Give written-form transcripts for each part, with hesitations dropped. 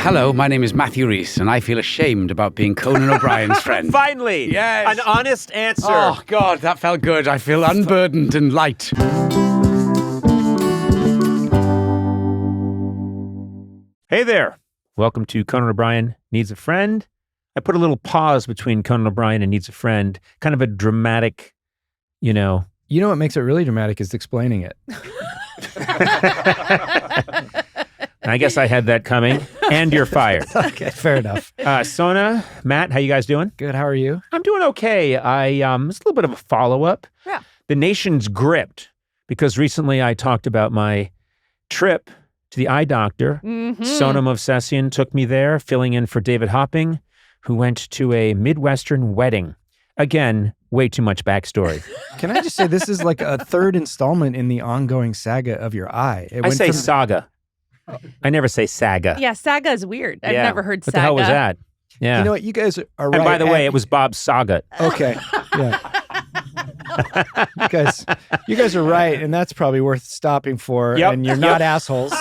Hello, my name is Matthew Rhys, and I feel ashamed about being Conan O'Brien's friend. Finally! Yes! An honest answer. Oh, God, that felt good. I feel unburdened and light. Hey there. Welcome to Conan O'Brien Needs a Friend. I put a little pause between Conan O'Brien and Needs a Friend, kind of a dramatic, You know what makes it really dramatic is explaining it. I guess I had that coming. And you're fired. Okay, fair enough. Sona, Matt, how you guys doing? Good, how are you? I'm doing okay. It's a little bit of a follow-up. Yeah. The nation's gripped because recently I talked about my trip to the eye doctor. Mm-hmm. Sona Movsesian took me there, filling in for David Hopping, who went to a Midwestern wedding. Again, way too much backstory. Can I just say this is like a third installment in the ongoing saga of your eye? I say saga. I never say saga. Yeah, saga is weird. I've Yeah. never heard What saga. the hell was that? Yeah. You know what? You guys are right. And by the way, it was Bob Saga. Okay. Yeah. You guys are right, and that's probably worth stopping for. Yep. And you're not assholes.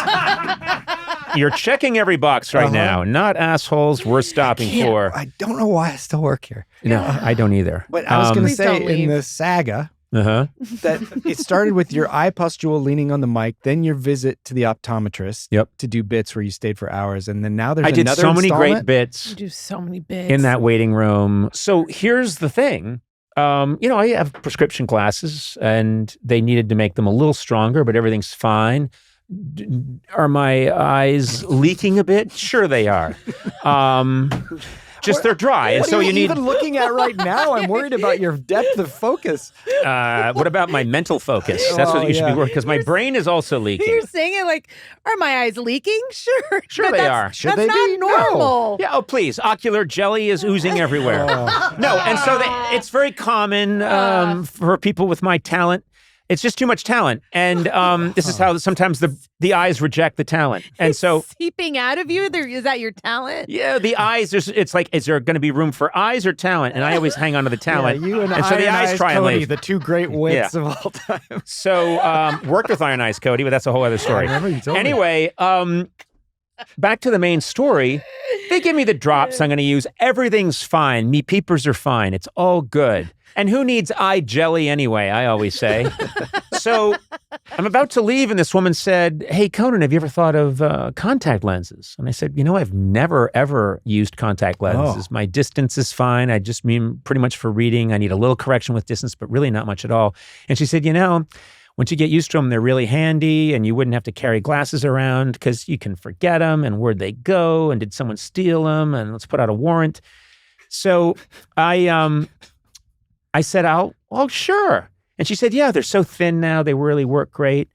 You're checking every box right now. Not assholes we're stopping for. I don't know why I still work here. No, I don't either. But I was going to Please say don't in leave. the saga Uh-huh. that it started with your eye pustule leaning on the mic, then your visit to the optometrist to do bits where you stayed for hours, and then now there's I did another so many great installment? bits You do so many bits. in that waiting room. So here's the thing. I have prescription glasses and they needed to make them a little stronger, but everything's fine. Are my eyes leaking a bit? Sure they are. Just they're dry. And What so are you need, even looking at right now? I'm worried about your depth of focus. what about my mental focus? That's what you should be working, because my brain is also leaking. You're saying it like, are my eyes leaking? Sure. Sure But they that's- are. Should that's they not be? normal. Yeah, oh, please. Ocular jelly is oozing everywhere. No, and so it's very common for people with my talent. It's just too much talent. And this is how sometimes the eyes reject the talent. And so Seeping out of you? Is that your talent? yeah, the eyes, it's like, is there going to be room for eyes or talent? And I always hang on to the talent. Yeah, you and so the Iron eyes Eyes try and Cody, leave. the two great wits of all time. So worked with Iron Eyes Cody, but that's a whole other story. I remember you told me. Anyway, back to the main story. They give me the drops I'm going to use. Everything's fine. Me peepers are fine. It's all good. And who needs eye jelly anyway, I always say. So I'm about to leave, and this woman said, hey, Conan, have you ever thought of contact lenses? And I said, I've never, ever used contact lenses. My distance is fine. I just mean pretty much for reading. I need a little correction with distance, but really not much at all. And she said, once you get used to them, they're really handy, and you wouldn't have to carry glasses around because you can forget them, and where'd they go, and did someone steal them, and let's put out a warrant. So I said, oh, sure. And she said, yeah, they're so thin now. They really work great.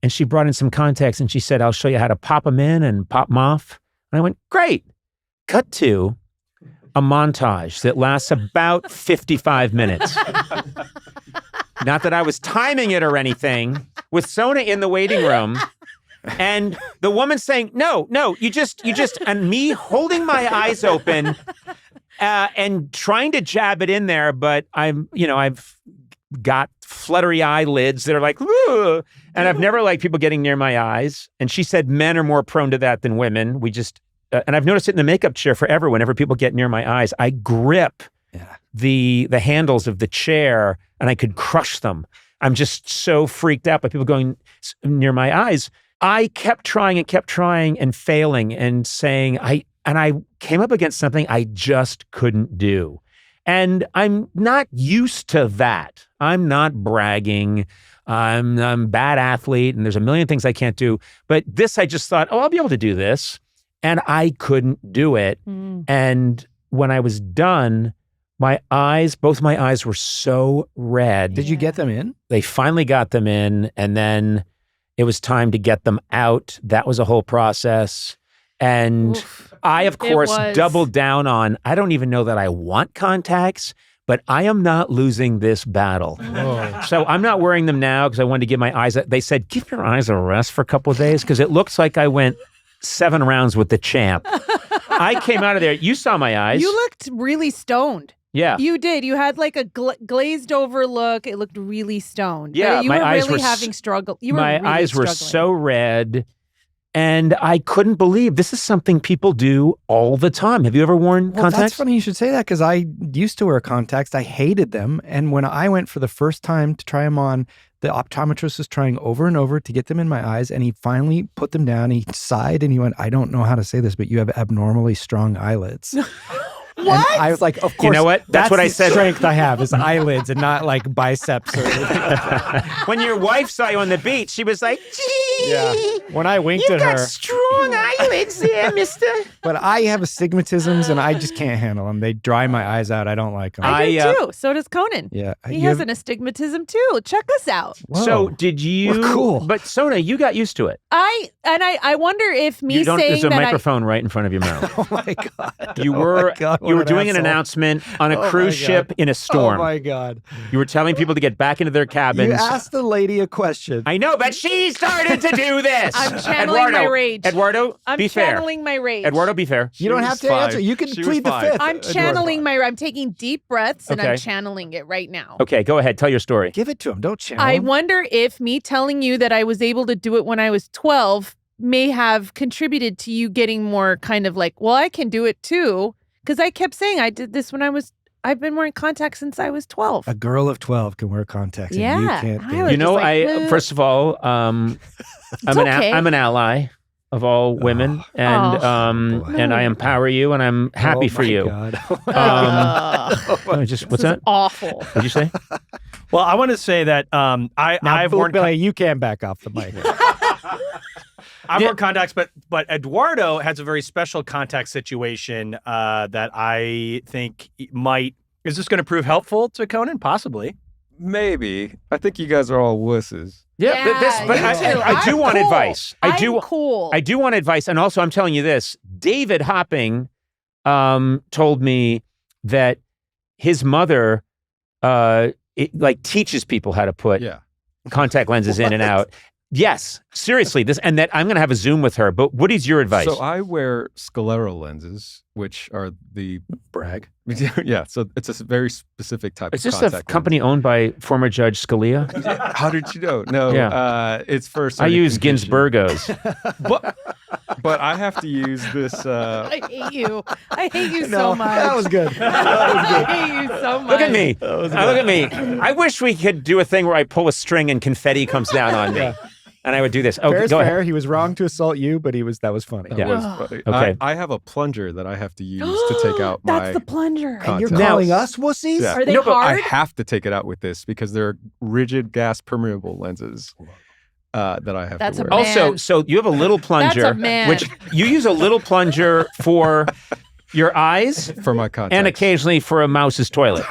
And she brought in some contacts and she said, I'll show you how to pop them in and pop them off. And I went, great. Cut to a montage that lasts about 55 minutes. Not that I was timing it or anything, with Sona in the waiting room. And the woman saying, no, you just, and me holding my eyes open and trying to jab it in there, but I've got fluttery eyelids that are like, ugh, and I've never liked people getting near my eyes. And she said men are more prone to that than women. We just, and I've noticed it in the makeup chair forever. Whenever people get near my eyes, I grip the handles of the chair and I could crush them. I'm just so freaked out by people going near my eyes. I kept trying and failing and saying, I came up against something I just couldn't do. And I'm not used to that. I'm not bragging. I'm a bad athlete and there's a million things I can't do. But this, I just thought, I'll be able to do this. And I couldn't do it. And when I was done, both my eyes were so red. Did you get them in? They finally got them in. And then it was time to get them out. That was a whole process. And I, of course, doubled down on, I don't even know that I want contacts, but I am not losing this battle. So I'm not wearing them now because I wanted to give my eyes, they said, give your eyes a rest for a couple of days because it looks like I went 7 rounds with the champ. I came out of there. You saw my eyes. You looked really stoned. Yeah. You did. You had like a glazed over look. It looked really stoned. Yeah. You my were eyes really were having struggle. You were my really eyes were struggling. so red. And I couldn't believe this is something people do all the time. Have you ever worn contacts? That's funny you should say that because I used to wear contacts. I hated them. And when I went for the first time to try them on, the optometrist was trying over and over to get them in my eyes. And he finally put them down. He sighed and he went, I don't know how to say this, but you have abnormally strong eyelids. What? And I was like, of course. You know what? That's what I said. The strength I have is eyelids and not like biceps. Or When your wife saw you on the beach, she was like, gee, yeah. When I winked you at got her. strong eyelids there, mister. But I have astigmatisms and I just can't handle them. They dry my eyes out. I don't like them. I do too. So does Conan. Yeah. He has an astigmatism too. Check us out. Whoa. So did you? We're cool. But Sona, you got used to it. I wonder if me You don't, saying there's a that microphone right in front of your mouth. Oh my God. You Oh were my God, you what were doing an asshole. announcement on a Oh my cruise God. ship in a storm. Oh my God. You were telling people to get back into their cabins. You asked the lady a question. I know, but she started to do this. I'm channeling my rage. Eduardo, I'm be fair. channeling my rage. Eduardo, be fair. You don't have to answer. You can plead the fifth. I'm channeling I'm taking deep breaths and I'm Okay. channeling it right now. Okay, go ahead. Tell your story. Give it to him. Don't channel I him. wonder if me telling you that I was able to do it when I was 12 may have contributed to you getting more kind of like, well, I can do it too. Because I kept saying I did this when I've been wearing contacts since I was 12. A girl of 12 can wear contacts. Yeah, And you can't I do was it. You know, just like, I first of all, I'm okay. I'm an ally of all women, and boy. and I empower you, and I'm happy Oh for my you. God. Let me just what's This is that? awful. What'd you say? Well, I want to say that Now, I've worn Billy, you can back off the mic. I've worn contacts, but Eduardo has a very special contact situation that I think might. Is this going to prove helpful to Conan? Possibly. Maybe. I think you guys are all wusses. Yeah, but you too. I do I'm want cool. advice. I'm cool. I do want advice, and also I'm telling you this: David Hopping told me that his mother teaches people how to put contact lenses in and out. Yes, seriously. And that I'm going to have a Zoom with her. But what is your advice? So I wear scleral lenses, which are the brag. Yeah, so it's a very specific type Is of this contact a company owned by former Judge Scalia? lens. How did you know? No, it's for I use condition. Ginsburgos. But I have to use this. I hate you. I hate you No, so much. that was good. I hate you so much. Look at me. Look at me. I wish we could do a thing where I pull a string and confetti comes down on me. And I would do this. Okay, Fair's go fair. ahead. He was wrong to assault you, but that was funny. That Yeah. was funny. Okay. I have a plunger that I have to use to take out my. That's the plunger. And you're Contact. calling us wussies? Yeah. Are they No, but I hard? have to take it out with this because they're rigid gas permeable lenses that I have That's to a wear. man. Also, so you have a little plunger, That's a man. which you use a little plunger for your eyes For my contacts. and occasionally for a mouse's toilet.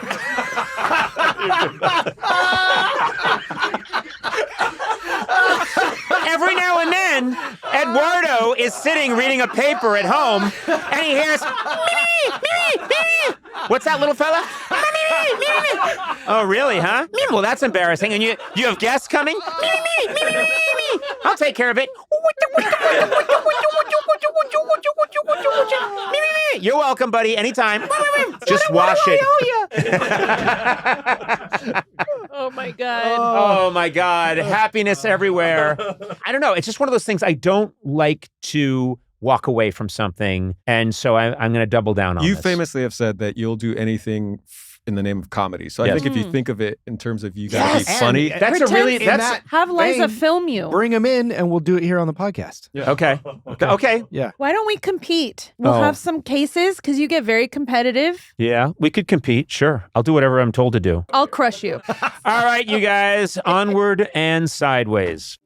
Every now and then, Eduardo is sitting reading a paper at home, and he hears, "Mimi, Mimi, Mimi." What's that little fella? "Mimi, Mimi, Mimi." Oh, really, huh? Well, that's embarrassing. And you have guests coming? "Mimi, Mimi, Mimi, Mimi, Mimi." I'll take care of it. You're welcome, buddy. Anytime. Just wash it. Oh my God. Oh my God. Happiness everywhere. I don't know. It's just one of those things. I don't like to walk away from something. And so I'm going to double down on You this. famously have said that you'll do anything in the name of comedy. So I Yes. think if you think of it in terms of you gotta Yes. be funny. And That's a really, in that's, that Have Liza vein, film you. Bring him in and we'll do it here on the podcast. okay. Okay. Yeah. Why don't we compete? We'll Oh. have some cases because you get very competitive. Yeah, we could compete. Sure. I'll do whatever I'm told to do. I'll crush you. All right, you guys, onward and sideways.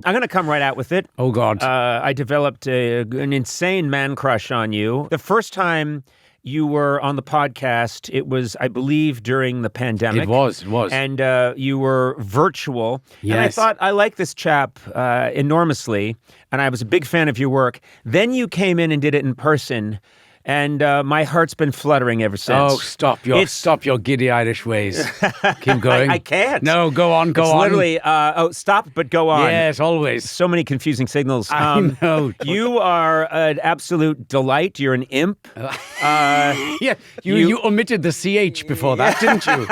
I'm going to come right out with it. Oh, God. I developed an insane man crush on you. The first time you were on the podcast, it was, I believe, during the pandemic. It was. And you were virtual. And I Yes. thought, I like this chap enormously. And I was a big fan of your work. Then you came in and did it in person. And my heart's been fluttering ever since. Oh, stop your giddy Irish ways. Keep going. I can't. No, go on. It's literally, stop, but go on. Yes, always. So many confusing signals. I know. You are an absolute delight. You're an imp. Yeah, you omitted the CH before that, didn't you?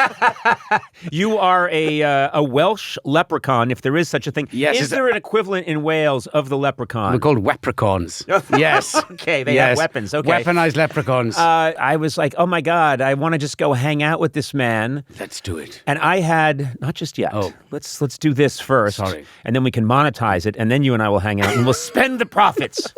You are a Welsh leprechaun, if there is such a thing. Yes. Is there an equivalent in Wales of the leprechaun? They're called wepricons. Yes. Okay, they have weapons. Okay. Weaponized leprechauns. I was like, oh my God, I want to just go hang out with this man. Let's do it. And I had, not just yet. Oh. Let's do this first. Sorry. And then we can monetize it. And then you and I will hang out and we'll spend the profits.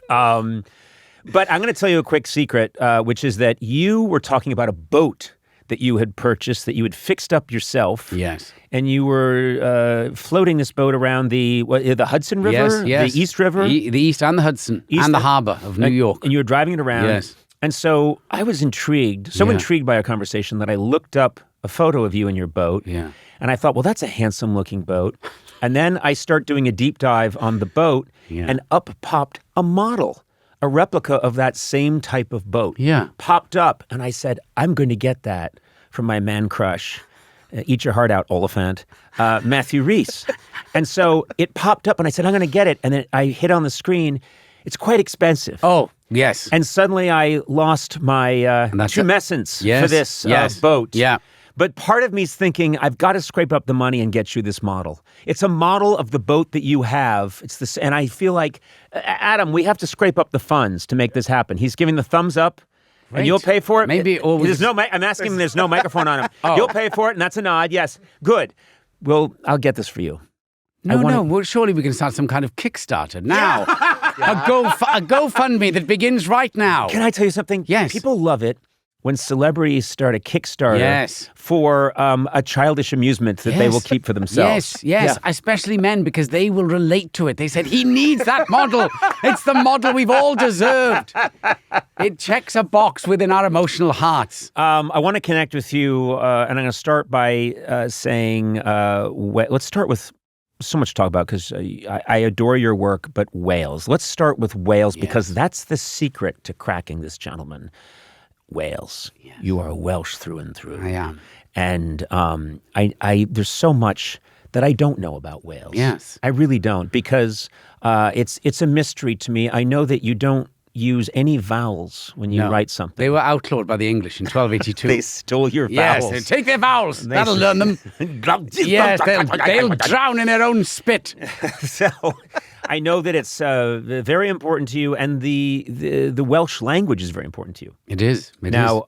But I'm going to tell you a quick secret, which is that you were talking about a boat that you had purchased, that you had fixed up yourself. Yes. And you were floating this boat around the Hudson River? Yes. The East River? The East and the Hudson. And the harbor of New York. And you were driving it around. Yes. And so I was intrigued, intrigued by our conversation that I looked up a photo of you in your boat. Yeah. And I thought, well, that's a handsome looking boat. And then I start doing a deep dive on the boat and up popped a model. A replica of that same type of boat popped up. And I said, I'm going to get that from my man crush. Eat your heart out, Oliphant. Matthew Rhys. And so it popped up and I said, I'm going to get it. And then I hit on the screen. It's quite expensive. Oh, yes. And suddenly I lost my tumescence for this boat. Yeah. But part of me is thinking, I've got to scrape up the money and get you this model. It's a model of the boat that you have. It's this, and I feel like, Adam, we have to scrape up the funds to make this happen. He's giving the thumbs up, and you'll pay for it. Maybe. Or there's no. I'm asking him. There's no microphone on him. You'll pay for it, and that's a nod. Yes, good. Well, I'll get this for you. No. Well, surely we can start some kind of Kickstarter now. A GoFundMe that begins right now. Can I tell you something? Yes. People love it when celebrities start a Kickstarter for a childish amusement that they will keep for themselves. Yes, especially men, because they will relate to it. They said, he needs that model. It's the model we've all deserved. It checks a box within our emotional hearts. I want to connect with you, and I'm going to start by saying, let's start with so much to talk about because I adore your work, but Wales. Let's start with Wales because that's the secret to cracking this gentleman. Wales. Yes. You are Welsh through and through. I am. And there's so much that I don't know about Wales. Yes. I really don't because it's a mystery to me. I know that you don't use any vowels when you write something. They were outlawed by the English in 1282. They stole your vowels. Yes, take their vowels. That'll learn them. Yes, they'll drown in their own spit. So I know that it's very important to you, and the Welsh language is very important to you. It is.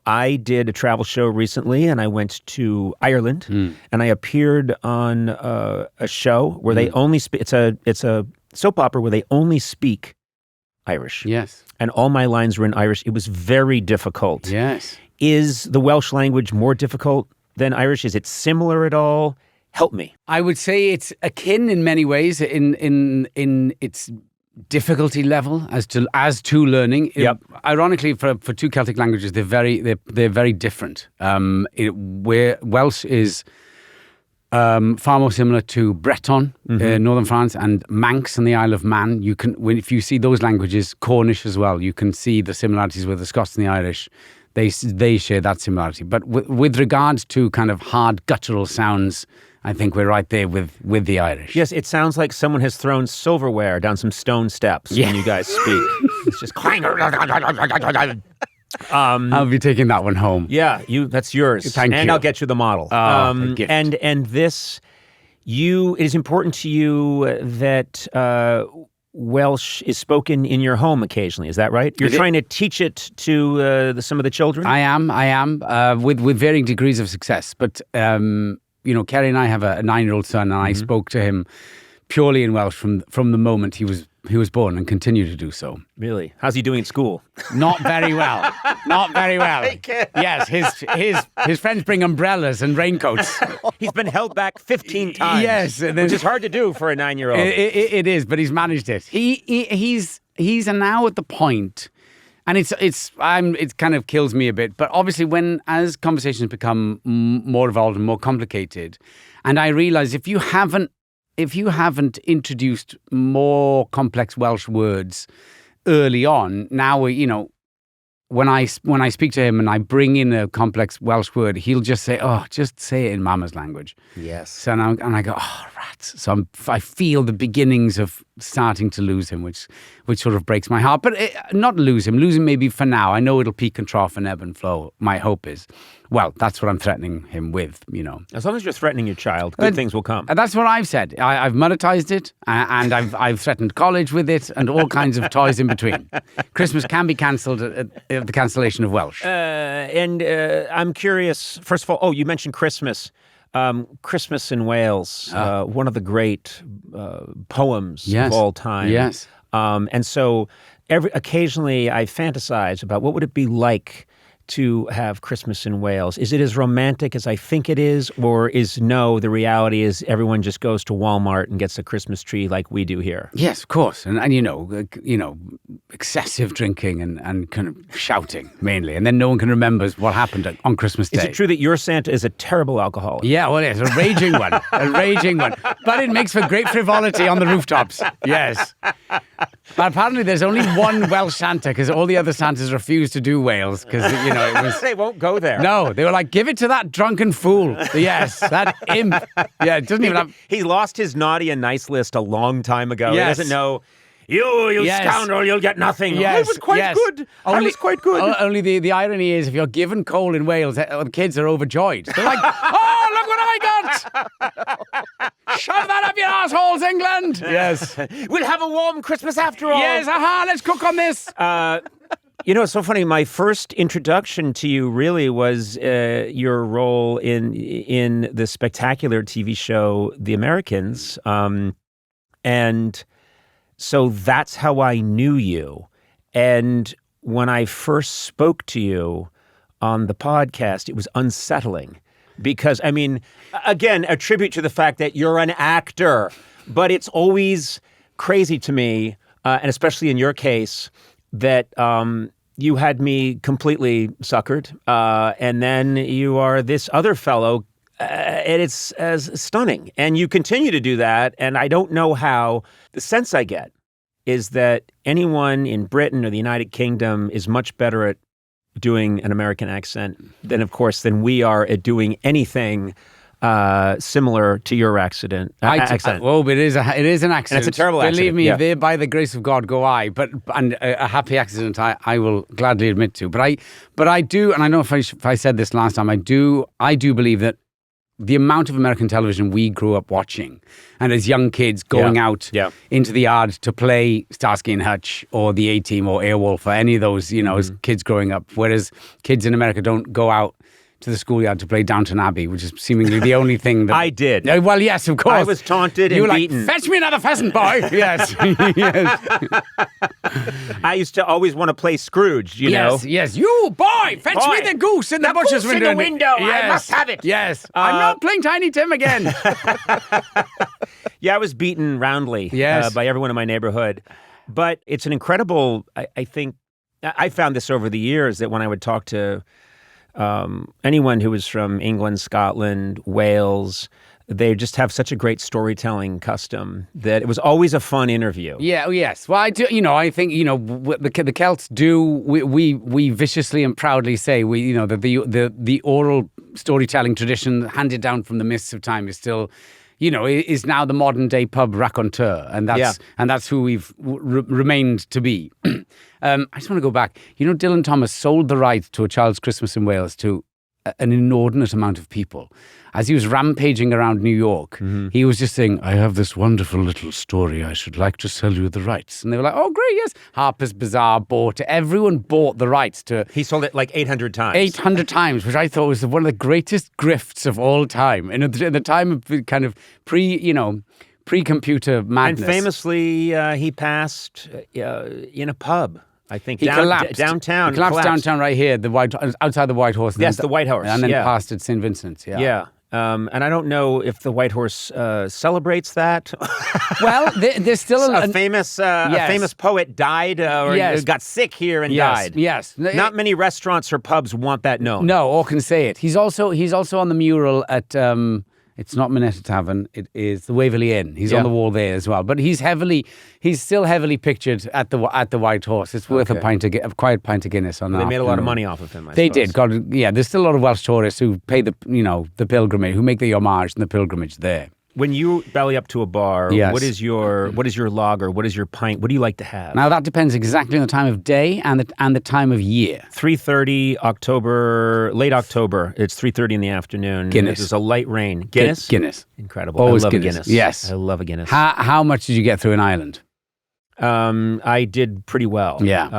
I did a travel show recently, and I went to Ireland, and I appeared on a show where they only speak. It's a soap opera where they only speak Irish. Yes. And all my lines were in Irish. It was very difficult. Yes. Is the Welsh language more difficult than Irish? Is it similar at all? Help me. I would say it's akin in many ways in its difficulty level as to learning. Yep. Ironically, for two Celtic languages, they're very different. Where Welsh is far more similar to Breton, northern France, and Manx in the Isle of Man. If you see those languages, Cornish as well, you can see the similarities with the Scots and the Irish. They share that similarity. But with regard to kind of hard guttural sounds, I think we're right there with the Irish. Yes, it sounds like someone has thrown silverware down some stone steps when you guys speak. It's just clang. I'll be taking that one home. Yeah, that's yours. Thank you. And I'll get you the model. A gift. And this, it is important to you that Welsh is spoken in your home occasionally. Is that right? You're trying to teach it to some of the children? I am, with varying degrees of success. But, Keri and I have a 9-year-old son, and I spoke to him purely in Welsh from the moment he was born and continue to do so. Really? How's he doing at school? Not very well. Not very well. Yes, his friends bring umbrellas and raincoats. He's been held back 15 times. Yes, which is hard to do for a 9-year-old. It is, but he's managed it. He's now at the point, and it kind of kills me a bit. But obviously, as conversations become more evolved and more complicated, and I realize if you haven't introduced more complex Welsh words early on, now when I speak to him and I bring in a complex Welsh word, he'll just say, "Oh, just say it in Mama's language." Yes. So and I go, "Oh, rats!" So I feel the beginnings of starting to lose him, which sort of breaks my heart. But not lose him maybe for now. I know it'll peak and trough and ebb and flow. My hope is, well, that's what I'm threatening him with. As long as you're threatening your child, good things will come. And that's what I've said. I've monetized it, and I've threatened college with it, and all kinds of toys in between. Christmas can be cancelled at the cancellation of Welsh. And I'm curious, first of all, you mentioned Christmas. Christmas in Wales, one of the great poems of all time. Yes. And so occasionally I fantasize about what would it be like to have Christmas in Wales. Is it as romantic as I think it is, or the reality is everyone just goes to Walmart and gets a Christmas tree like we do here? Yes, of course. And excessive drinking and kind of shouting mainly. And then no one can remember what happened on Christmas Day. Is it true that your Santa is a terrible alcoholic? Yeah, well, it's a raging one. A raging one. But it makes for great frivolity on the rooftops. Yes. But apparently there's only one Welsh Santa because all the other Santas refused to do Wales because, it was... They won't go there. No, they were like, give it to that drunken fool. Yes, that imp. Yeah, it doesn't even have... He lost his naughty and nice list a long time ago. Yes. He doesn't know... You scoundrel, you'll get nothing. Yes, I was quite good. I was quite good. Only the irony is if you're given coal in Wales, the kids are overjoyed. They're like, oh, look what I got. Shove that up your assholes, England. Yes. We'll have a warm Christmas after all. Yes, let's cook on this. It's so funny. My first introduction to you really was your role in the spectacular TV show The Americans. And so that's how I knew you. And when I first spoke to you on the podcast, it was unsettling because, again, a tribute to the fact that you're an actor, but it's always crazy to me, and especially in your case, that you had me completely suckered, and then you are this other fellow, and it's as stunning. And you continue to do that, and I don't know how. The sense I get is that anyone in Britain or the United Kingdom is much better at doing an American accent than we are at doing anything similar to your accent. Well, but it is an accident. And it's a terrible accident. Believe me, there by the grace of God go I. And a happy accident I will gladly admit to. But I do, and I know if I said this last time, I do believe that the amount of American television we grew up watching, and as young kids going out into the yard to play Starsky and Hutch or the A-Team or Airwolf or any of those, as kids growing up, whereas kids in America don't go out to the schoolyard to play Downton Abbey, which is seemingly the only thing that... I did. Well, yes, of course. I was taunted and beaten. You were like, fetch me another pheasant, boy. Yes. Yes. I used to always want to play Scrooge, you know? Yes, you, boy, fetch me the goose in the butcher's window. In the window. Yes. I must have it. Yes. I'm not playing Tiny Tim again. Yeah, I was beaten roundly by everyone in my neighborhood. But it's an incredible, I think, I found this over the years that when I would talk to anyone who was from England, Scotland, Wales, they just have such a great storytelling custom that it was always a fun interview. Yeah, yes. Well, I do. I think the Celts do. We viciously and proudly say the oral storytelling tradition handed down from the mists of time is still, is now the modern day pub raconteur, and that's who we've remained to be. I just want to go back. Dylan Thomas sold the rights to A Child's Christmas in Wales to an inordinate amount of people. As he was rampaging around New York, he was just saying, I have this wonderful little story. I should like to sell you the rights. And they were like, oh, great, yes. Harper's Bazaar bought it. Everyone bought the rights to... He sold it like 800 times. 800 times, which I thought was one of the greatest grifts of all time. And at the time of kind of pre-computer madness. And famously, he passed in a pub. I think he collapsed downtown. He collapsed downtown right here, outside the White Horse. Yes, the White Horse. And then passed at St. Vincent's. Yeah. And I don't know if the White Horse celebrates that. Well, there's still a famous poet died or got sick here and died. Yes. Not many restaurants or pubs want that known. No, or can say it. He's also on the mural at It's not Minetta Tavern. It is the Waverley Inn. He's Yeah. on the wall there as well. But he's still heavily pictured at the White Horse. It's worth a quiet pint of Guinness on that. They made a lot of money off of him. I They suppose. did. God, yeah. There's still a lot of Welsh tourists who pay the pilgrimage, who make the homage and the pilgrimage there. When you belly up to a bar, Yes. what is your lager? What is your pint? What do you like to have? Now that depends exactly on the time of day and the time of year. 3:30 October, late October. It's 3:30 in the afternoon. Guinness. There's a light rain. Guinness? Guinness. Incredible. Always I love Guinness. a Guinness. Yes. I love a Guinness. How much did you get through in Ireland? I did pretty well. Yeah.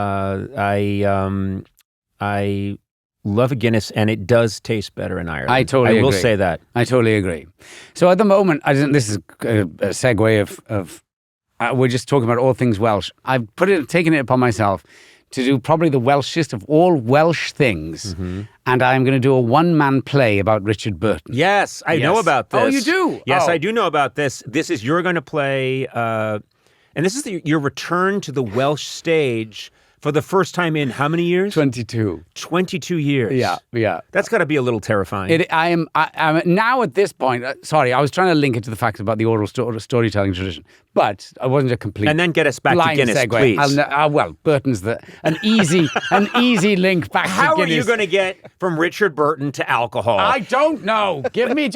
I love a Guinness, and it does taste better in Ireland. I totally I will agree. say that. I totally agree. So at the moment, this is a segue of we're just talking about all things Welsh. I've taken it upon myself to do probably the Welshest of all Welsh things, and I'm going to do a one-man play about Richard Burton. Yes, I know about this. Oh, you do? Yes, Oh. I do know about this. You're going to play, and this is your return to the Welsh stage for the first time in how many years? 22. 22 years. Yeah. That's got to be a little terrifying. I'm now at this point. Sorry, I was trying to link it to the fact about the oral storytelling tradition, but I wasn't a complete. And then get us back to blind Guinness, segue. please. Well, Burton's an easy link back How to are Guinness. you going to get from Richard Burton to alcohol? I don't know. Give me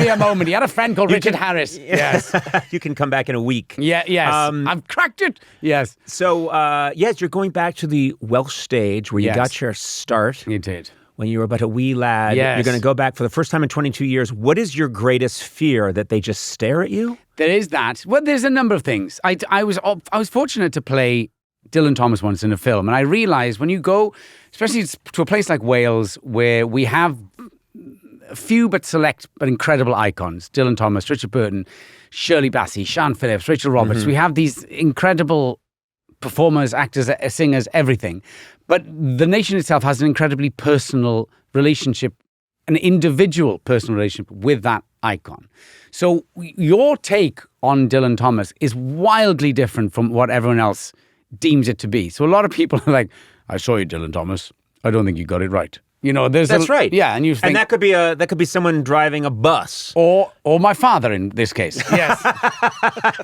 a moment. He had a friend called Richard Harris. Yes. You can come back in a week. Yeah. Yes. I've cracked it. Yes. So, yes, you're going back to the Welsh stage where you Yes. got your start. You did. When you were but a wee lad. Yes. You're going to go back for the first time in 22 years. What is your greatest fear? That they just stare at you? There is that. Well, there's a number of things. I was fortunate to play Dylan Thomas once in a film, and I realized when you go, especially to a place like Wales, where we have a few but select but incredible icons, Dylan Thomas, Richard Burton, Shirley Bassey, Sian Phillips, Rachel Roberts. We have these incredible performers, actors, singers, everything. But the nation itself has an incredibly personal relationship, an individual personal relationship with that icon. So your take on Dylan Thomas is wildly different from what everyone else deems it to be. So a lot of people are like, I saw you, Dylan Thomas. I don't think you got it right. That's right. Yeah, and you think, And that could be someone driving a bus. or my father in this case. Yes.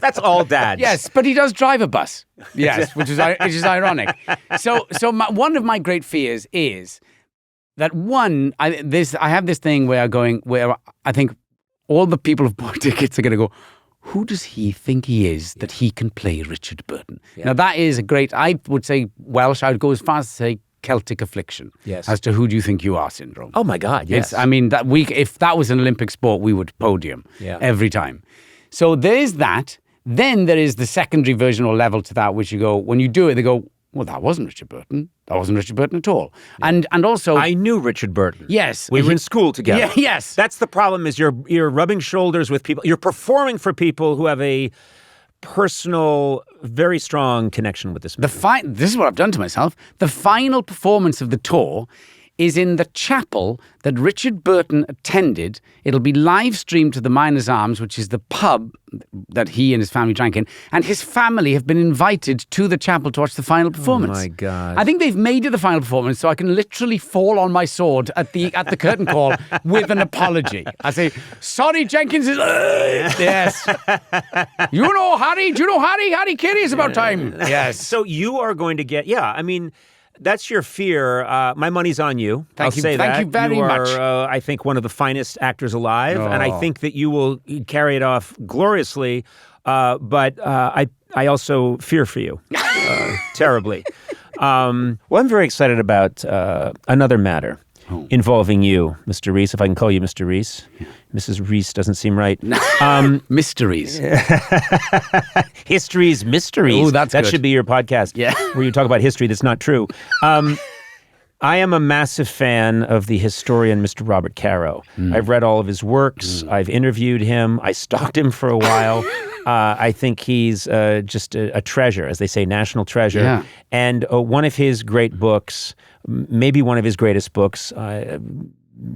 That's all dads. Yes, but he does drive a bus. Yes, which is ironic. So one of my great fears is that I have this thing where I think all the people who've bought tickets are going to go, who does he think he is that he can play Richard Burton? Yeah. Now that is a great, I would say Welsh, I would go as far as to say Celtic affliction. Yes. As to who do you think you are syndrome. Oh my God, yes. If that was an Olympic sport, we would podium every time. So there is that. Then there is the secondary version or level to that, which you go, when you do it, they go, well, that wasn't Richard Burton. That wasn't Richard Burton at all. Yeah. And also, I knew Richard Burton. Yes. We were in school together. Yeah, yes. That's the problem is you're rubbing shoulders with people. You're performing for people who have a personal, very strong connection with this man. This is what I've done to myself. The final performance of the tour is in the chapel that Richard Burton attended. It'll be live streamed to the Miners' Arms, which is the pub that he and his family drank in. And his family have been invited to the chapel to watch the final performance. Oh my God. I think they've made it the final performance, so I can literally fall on my sword at the curtain call with an apology. I say, sorry, Jenkins is... Yes. You know Harry? Do you know Harry? Harry Carey is about time. Yes. So you are going to get... Yeah, I mean... That's your fear. My money's on you. I'll say that. Thank you very much. much. I think one of the finest actors alive, and I think that you will carry it off gloriously. But I also fear for you terribly. Well, I'm very excited about another matter involving you, Mr. Rhys, if I can call you Mr. Rhys. Yeah. Mrs. Rhys doesn't seem right. Mysteries. Histories, mysteries. Oh, that should be your podcast. Yeah. Where you talk about history that's not true. I am a massive fan of the historian Mr. Robert Caro. I've read all of his works. I've interviewed him. I stalked him for a while. I think he's just a treasure, as they say, national treasure. Yeah. And one of his great books, maybe one of his greatest books,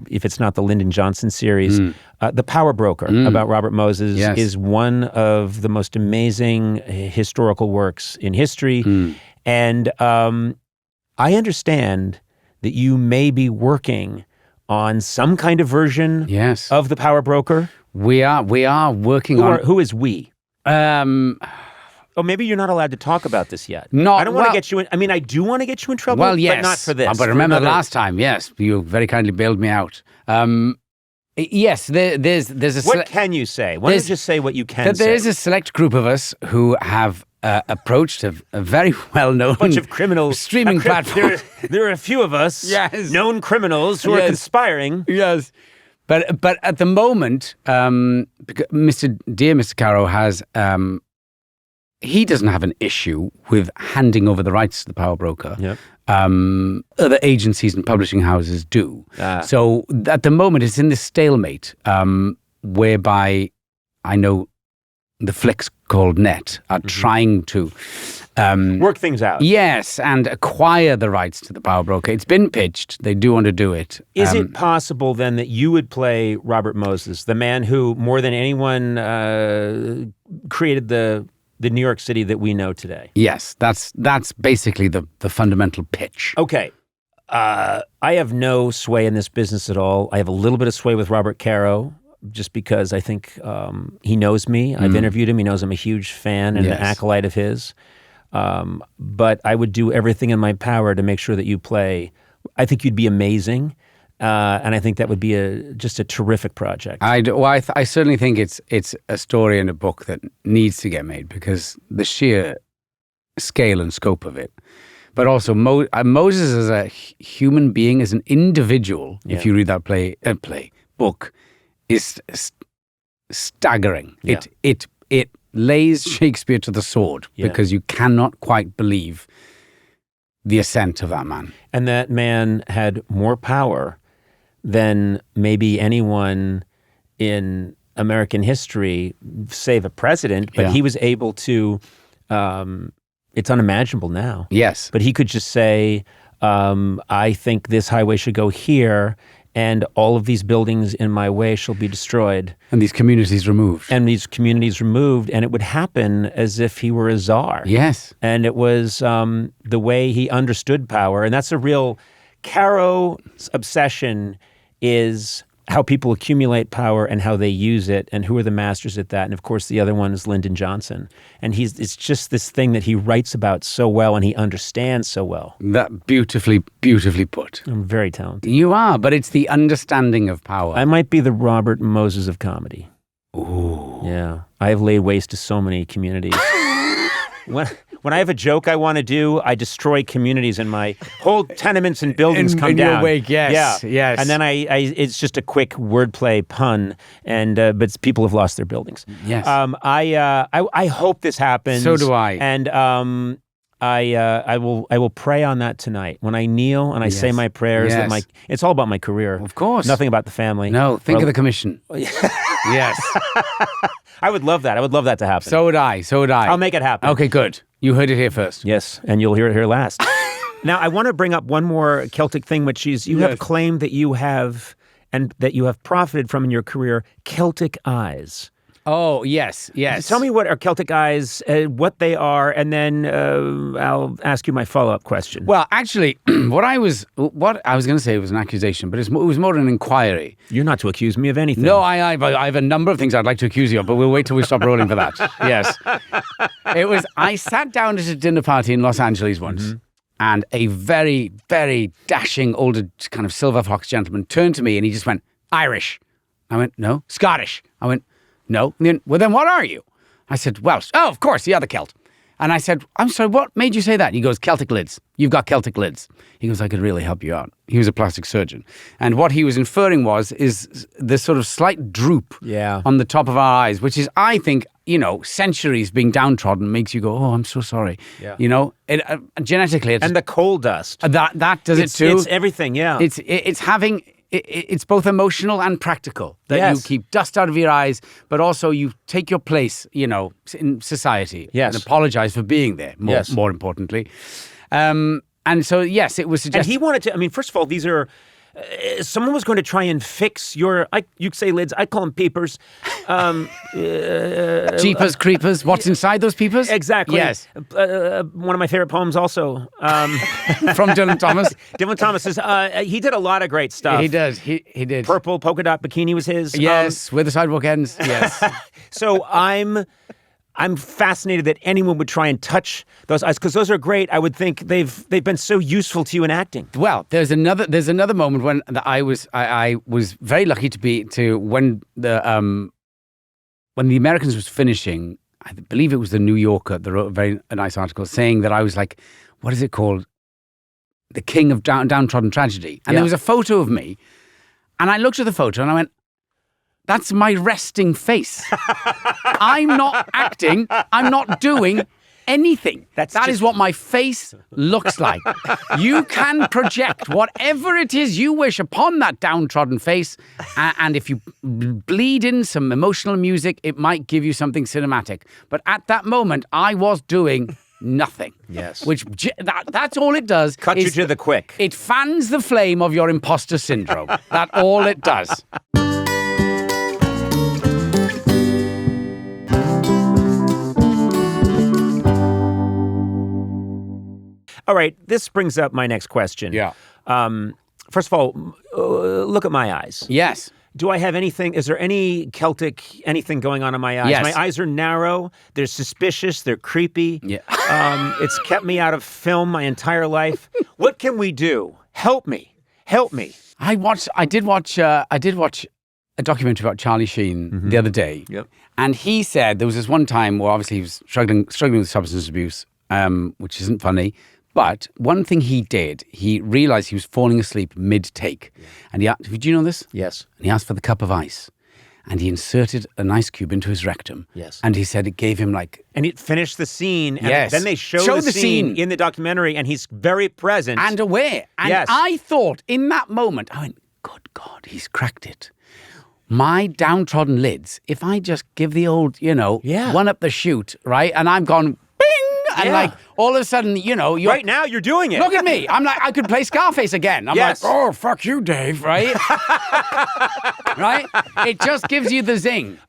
if it's not the Lyndon Johnson series, The Power Broker about Robert Moses is one of the most amazing historical works in history. And I understand that you may be working on some kind of version of The Power Broker. We are working Who is we? on. Oh, maybe you're not allowed to talk about this yet. No, I don't want to well- get you in. I mean, I do want to get you in trouble, Well, yes, but not for this. But for remember another- last time, yes, you very kindly bailed me out. Yes, there's a What can you say? Why don't you just say what you can say? there is a select group of us who have approached a very well-known bunch of criminals. streaming platform. There are a few of us, Yes. known criminals who are Yes. conspiring. Yes, but at the moment, Mr. Caro has he doesn't have an issue with handing over the rights to the power broker. Yep. Other agencies and publishing houses do. So at the moment, it's in this stalemate whereby I know the flicks called Net are trying to Work things out. yes, and acquire the rights to the power broker. It's been pitched. They do want to do it. Is it possible then that you would play Robert Moses, the man who, more than anyone, created the New York City that we know today? Yes, that's basically the fundamental pitch. Okay. I have no sway in this business at all. I have a little bit of sway with Robert Caro, just because I think he knows me. I've interviewed him. He knows I'm a huge fan and an acolyte of his. But I would do everything in my power to make sure that you play. I think you'd be amazing. And I think that would be just a terrific project. I certainly think it's a story and a book that needs to get made because the sheer scale and scope of it. But also Moses as a human being, as an individual, if you read that book, is staggering. Yeah. It lays Shakespeare to the sword because you cannot quite believe the ascent of that man. And that man had more power than maybe anyone in American history, save a president, but he was able to, it's unimaginable now. Yes. But he could just say, I think this highway should go here, and all of these buildings in my way shall be destroyed. And these communities removed. And these communities removed, and it would happen as if he were a czar. Yes. And it was the way he understood power. And that's a real, Caro's obsession is how people accumulate power and how they use it and who are the masters at that. And of course, the other one is Lyndon Johnson. And it's just this thing that he writes about so well and he understands so well. That beautifully, beautifully put. I'm very talented. You are, but it's the understanding of power. I might be the Robert Moses of comedy. Ooh. Yeah. I have laid waste to so many communities. When I have a joke I want to do, I destroy communities and my whole tenements and buildings come in down. your wake, yes, Yeah. yes. And then it's just a quick wordplay pun, and but people have lost their buildings. Yes. I hope this happens. So do I. And I will pray on that tonight when I kneel and I say my prayers. Yes. That it's all about my career. Of course. Nothing about the family. No, think of the commission. Yes. I would love that. I would love that to happen. So would I. I'll make it happen. Okay, good. You heard it here first. Yes, and you'll hear it here last. Now, I want to bring up one more Celtic thing, which is you have claimed that you have and that you have profited from in your career, Celtic Eyes. Oh, yes, yes. Tell me what are Celtic Eyes, what they are, and then I'll ask you my follow-up question. Well, actually, what I was going to say was an accusation, but it was more an inquiry. You're not to accuse me of anything. No, I have a number of things I'd like to accuse you of, but we'll wait till we stop rolling for that. Yes. I sat down at a dinner party in Los Angeles once, and a very, very dashing older kind of silver fox gentleman turned to me and he just went, Irish. I went, no. Scottish. I went, no. And well, then what are you? I said, Welsh. Oh, of course, the other Celt. And I said, I'm sorry, what made you say that? He goes, Celtic lids. You've got Celtic lids. He goes, I could really help you out. He was a plastic surgeon. And what he was inferring is this sort of slight droop on the top of our eyes, which is, I think, centuries being downtrodden makes you go, oh, I'm so sorry. Yeah. Genetically. And the coal dust. That does it too. It's everything, yeah. It's having... It's both emotional and practical that you keep dust out of your eyes, but also you take your place, in society and apologize for being there, more importantly. And so, yes, it was suggested. And he wanted to, first of all, these are someone was going to try and fix your, you say lids, I call them peepers. Jeepers creepers. What's inside those peepers? Exactly. Yes. One of my favorite poems also. From Dylan Thomas. Dylan Thomas is, he did a lot of great stuff. He did. He did. Purple polka dot bikini was his. Yes, where the sidewalk ends. Yes. So I'm fascinated that anyone would try and touch those eyes because those are great. I would think they've been so useful to you in acting. Well, there's another moment when I was very lucky when the Americans was finishing. I believe it was the New Yorker that wrote a very nice article saying that I was like, what is it called? The king of downtrodden tragedy. And there was a photo of me, and I looked at the photo and I went, that's my resting face. I'm not acting. I'm not doing anything. That is what my face looks like. You can project whatever it is you wish upon that downtrodden face. And if you bleed in some emotional music, it might give you something cinematic. But at that moment, I was doing nothing. Yes. That's all it does. Cut you to the quick. It fans the flame of your imposter syndrome. That's all it does. All right, this brings up my next question. Yeah. First of all, look at my eyes. Yes. Do I have anything? Is there any Celtic anything going on in my eyes? Yes. My eyes are narrow. They're suspicious. They're creepy. Yeah. It's kept me out of film my entire life. What can we do? Help me. Help me. I did watch a documentary about Charlie Sheen the other day. Yep. And he said there was this one time where obviously he was struggling with substance abuse, which isn't funny. But one thing he did, he realized he was falling asleep mid-take. Yeah. And did you know this? Yes. And he asked for the cup of ice. And he inserted an ice cube into his rectum. Yes. And he said it gave him And it finished the scene. And yes. then they show the scene in the documentary, and he's very present. And aware. And yes. I thought in that moment, I went, good God, he's cracked it. My downtrodden lids, if I just give the old, one up the chute, right? And I'm gone, and all of a sudden, you're... Right now, you're doing it. Look at me. I'm like, I could play Scarface again. I'm yes. like, oh, fuck you, Dave, right? Right? It just gives you the zing.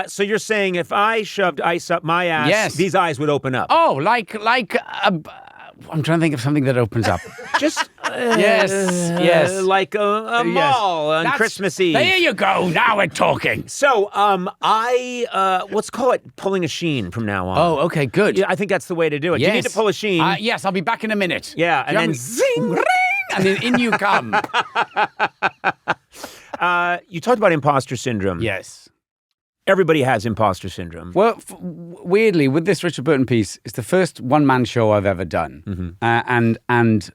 So you're saying if I shoved ice up my ass, yes. these eyes would open up? Oh, I'm trying to think of something that opens up. Just yes, like a mall on Christmas Eve. There you go. Now we're talking. So, let's call it pulling a sheen from now on. Oh, okay, good. Yeah, I think that's the way to do it. Yes. You need to pull a sheen. Yes, I'll be back in a minute. Yeah, and then zing, ring, and then in you come. You talked about imposter syndrome. Yes. Everybody has imposter syndrome. Well, weirdly, with this Richard Burton piece, it's the first one-man show I've ever done. Mm-hmm. And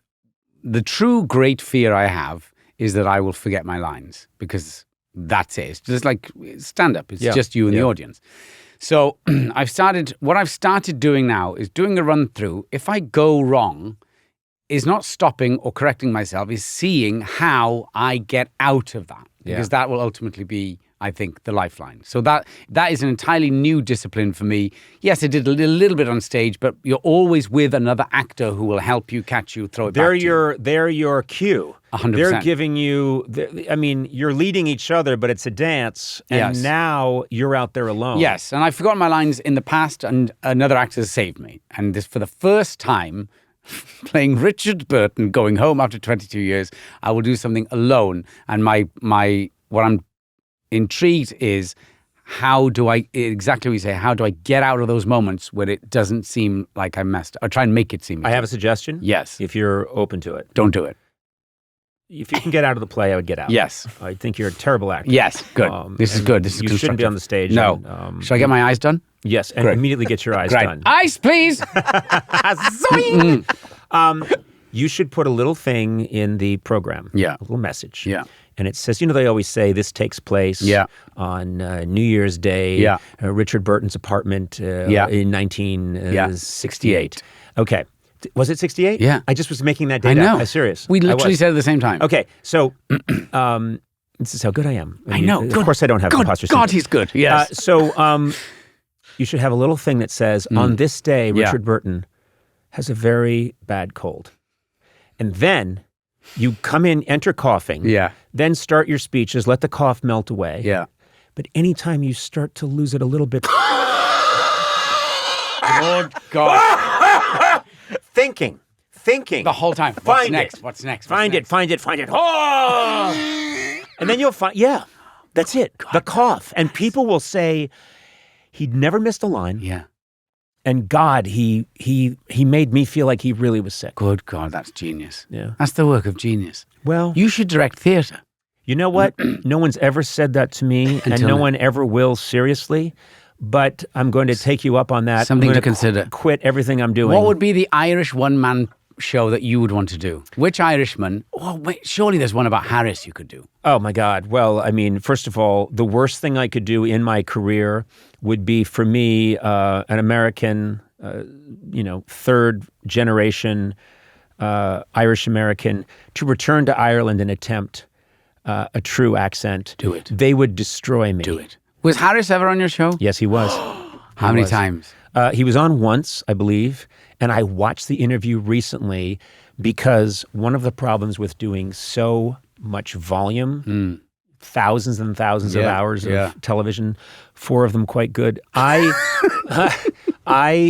the true great fear I have is that I will forget my lines because that's it. It's just like stand-up. It's just you and the audience. So what I've started doing now is doing a run-through. If I go wrong, is not stopping or correcting myself, is seeing how I get out of that. Because that will ultimately be, I think, the lifeline. So that is an entirely new discipline for me. Yes, I did a little bit on stage, but you're always with another actor who will help you, catch you, throw it back to you. They're your cue. 100%. They're giving you, you're leading each other, but it's a dance. And now you're out there alone. Yes, and I've forgotten my lines in the past, and another actor has saved me. And this, for the first time, playing Richard Burton, going home after 22 years, I will do something alone. And what I'm intrigued is how do I get out of those moments where it doesn't seem like I messed up? I try and make it seem. I have a suggestion. Yes. If you're open to it. Don't do it. If you can get out of the play, I would get out. Yes. I think you're a terrible actor. Yes. Good. This is good. This is you constructive. shouldn't be on the stage. No. And, should I get my eyes done? Yes, and Great. immediately get your eyes Great. done. Ice, please. You should put a little thing in the program. Yeah. A little message. Yeah. And it says, they always say this takes place on New Year's Day, Richard Burton's apartment in 1968. Okay. Was it 68? Yeah. I just was making that date I know. up. I'm serious. We literally said it at the same time. Okay. So this is how good I am. I know. Of course I don't have imposter syndrome. God, he's good. Yes. You should have a little thing that says, on this day, Richard Burton has a very bad cold. And then You come in, enter coughing. Yeah. Then start your speeches, let the cough melt away. Yeah. But anytime you start to lose it a little bit. Oh, God. Thinking. The whole time. Find What's it. next? Find it. Oh! And then you'll find, that's it. The cough. And people will say, he'd never missed a line. Yeah. And God, he made me feel like he really was sick. Good God, that's genius. Yeah. That's the work of genius. Well, You should direct theatre. you know what? No one's ever said that to me, and no one ever will seriously. But I'm going to take you up on that. Something I'm to gonna consider. Quit everything I'm doing. What would be the Irish one-man show that you would want to do? Which Irishman? Oh, wait, surely there's one about Harris you could do. Oh my God. Well, I mean, first of all, the worst thing I could do in my career would be for me, an American, third generation Irish American, to return to Ireland and attempt a true accent. Do it. They would destroy me. Do it. Was Harris ever on your show? Yes, he was. How many times? He was on once, I believe, and I watched the interview recently because one of the problems with doing so much volume, thousands and thousands of hours of television, 4 of them quite good, I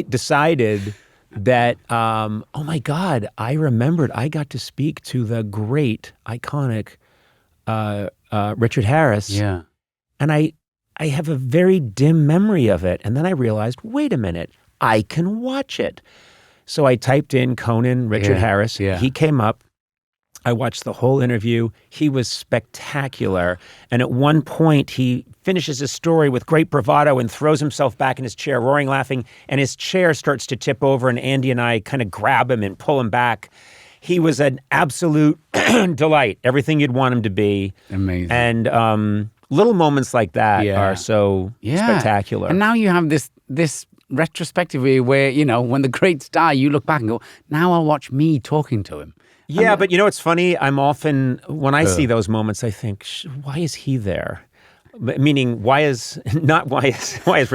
decided that, oh my God, I remembered I got to speak to the great, iconic Richard Harris. Yeah. And I have a very dim memory of it. And then I realized, wait a minute, I can watch it. So I typed in Conan, Richard Harris. Yeah. He came up. I watched the whole interview. He was spectacular. And at one point, he finishes his story with great bravado and throws himself back in his chair, roaring, laughing. And his chair starts to tip over. And Andy and I kind of grab him and pull him back. He was an absolute delight. Everything you'd want him to be. Amazing. And little moments like that are so spectacular. And now you have this retrospective where, when the greats die, you look back and go, now I'll watch me talking to him. Yeah, but it's funny. I'm often, when I see those moments, I think, why is he there? Meaning, why is Richard Harris there? Why is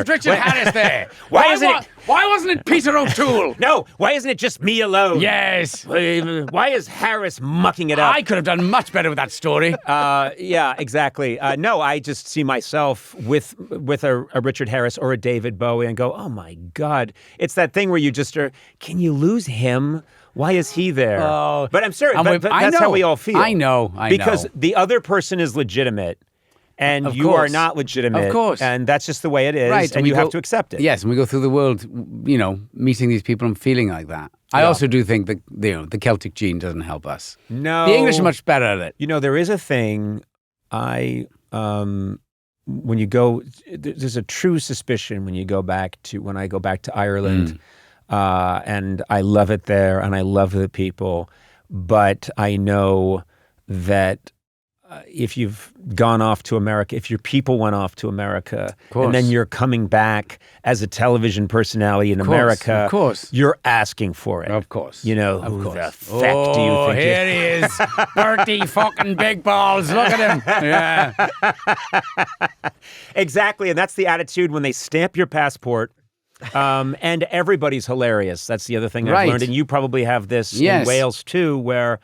Richard Harris there? Why wasn't it Peter O'Toole? No, why isn't it just me alone? Yes. Why is Harris mucking it up? I could have done much better with that story. Yeah, exactly. No, I just see myself with a Richard Harris or a David Bowie and go, oh my God. It's that thing where you just are, can you lose him? Why is he there? Oh. But I'm serious. But that's how we all feel. I know. Because the other person is legitimate. And you are not legitimate. Of course. And that's just the way it is. Right. And you have to accept it. Yes, and we go through the world, meeting these people and feeling like that. I also do think that, the Celtic gene doesn't help us. No. The English are much better at it. There is a thing, when you go, there's a true suspicion when I go back to Ireland, and I love it there, and I love the people, but I know that if you've gone off to America, if your people went off to America, and then you're coming back as a television personality in America, of course, you're asking for it. Of course. Who the feck do you think? Here he is. Bertie fucking big balls. Look at him. Yeah. Exactly. And that's the attitude when they stamp your passport. And everybody's hilarious. That's the other thing I've learned. And you probably have this in Wales too, where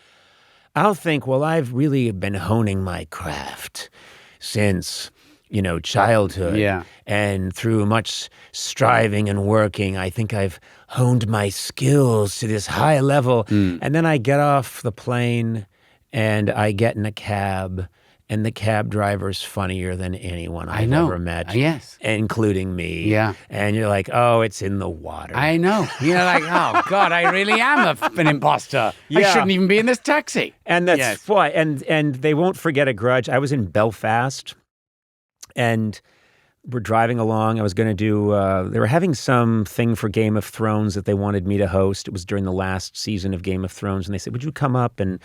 I'll think, well, I've really been honing my craft since, childhood. Yeah. And through much striving and working, I think I've honed my skills to this high level. And then I get off the plane and I get in a cab. And the cab driver's funnier than anyone I've ever met. Yes. Including me. Yeah. And you're like, oh, it's in the water. I know. You're like, oh, God, I really am an imposter. I shouldn't even be in this taxi. And that's why. And they won't forget a grudge. I was in Belfast, and we're driving along. I was going to do, they were having some thing for Game of Thrones that they wanted me to host. It was during the last season of Game of Thrones. And they said, would you come up and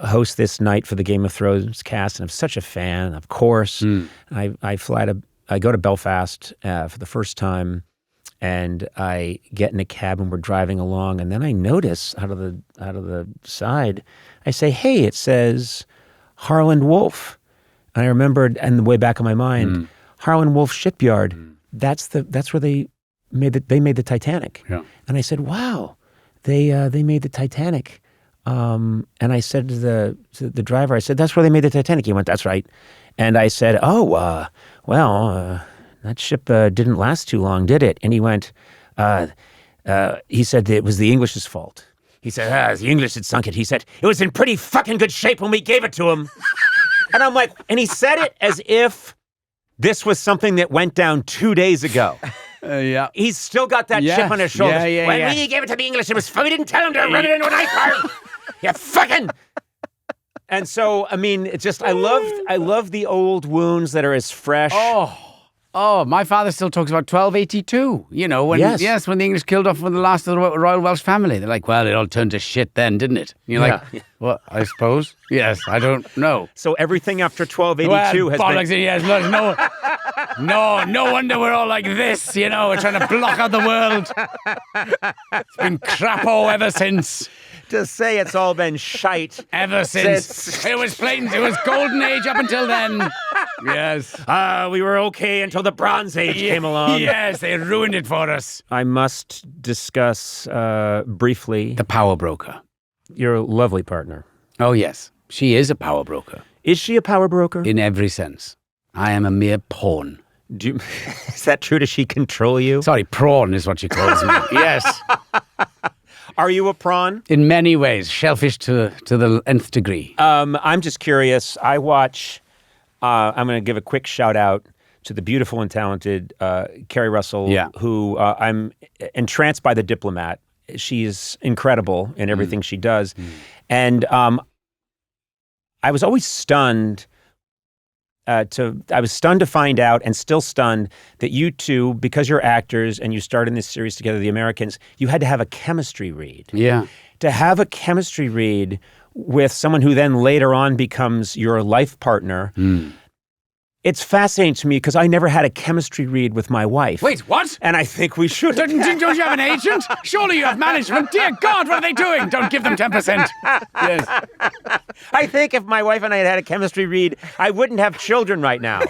host this night for the Game of Thrones cast? And I'm such a fan, of course. I go to Belfast for the first time, and I get in a cab and we're driving along, and then I notice out of the side, I say, hey, it says Harland Wolff. And I remembered, and the way back in my mind, Harland Wolff Shipyard. That's where they made the Titanic. Yeah. And I said, wow, they made the Titanic And I said to the driver, I said, "That's where they made the Titanic." He went, "That's right." And I said, "Oh, that ship didn't last too long, did it?" And he went, he said it was the English's fault. He said, the English had sunk it. He said, it was in pretty fucking good shape when we gave it to him. And I'm like, and he said it as if this was something that went down 2 days ago. Yeah. He's still got that chip on his shoulders. Yeah. We gave it to the English, we didn't tell him to run it into an iceberg. You fucking... And so, I mean, it's just, I love the old wounds that are as fresh. Oh, my father still talks about 1282. You know, when when the English killed off the last of the Royal Welsh family. They're like, well, it all turned to shit then, didn't it? And you're like, well, I suppose. Yes, I don't know. So everying after 1282 has bollocks, been... Yes, no wonder we're all like this, you know, we're trying to block out the world. It's been crapo ever since. To say it's all been shite. Ever since. It was golden age up until then. Yes. We were okay until the Bronze Age came along. Yes, they ruined it for us. I must discuss briefly... The power broker. Your lovely partner. Oh, yes. She is a power broker. Is she a power broker? In every sense. I am a mere pawn. Is that true? Does she control you? Sorry, prawn is what she calls me. Yes. Are you a prawn? In many ways. Shellfish to the nth degree. I'm just curious. I watch... I'm going to give a quick shout out to the beautiful and talented Keri Russell, who I'm entranced by The Diplomat. She's incredible in everything she does. And I was always stunned to find out, and still stunned, that you two, because you're actors and you starred in this series together, The Americans, you had to have a chemistry read. Yeah. To have a chemistry read with someone who then later on becomes your life partner. It's fascinating to me because I never had a chemistry read with my wife. Wait, what? And I think we should. Don't you have an agent? Surely you have management. Dear God, what are they doing? Don't give them 10%. Yes. I think if my wife and I had a chemistry read, I wouldn't have children right now.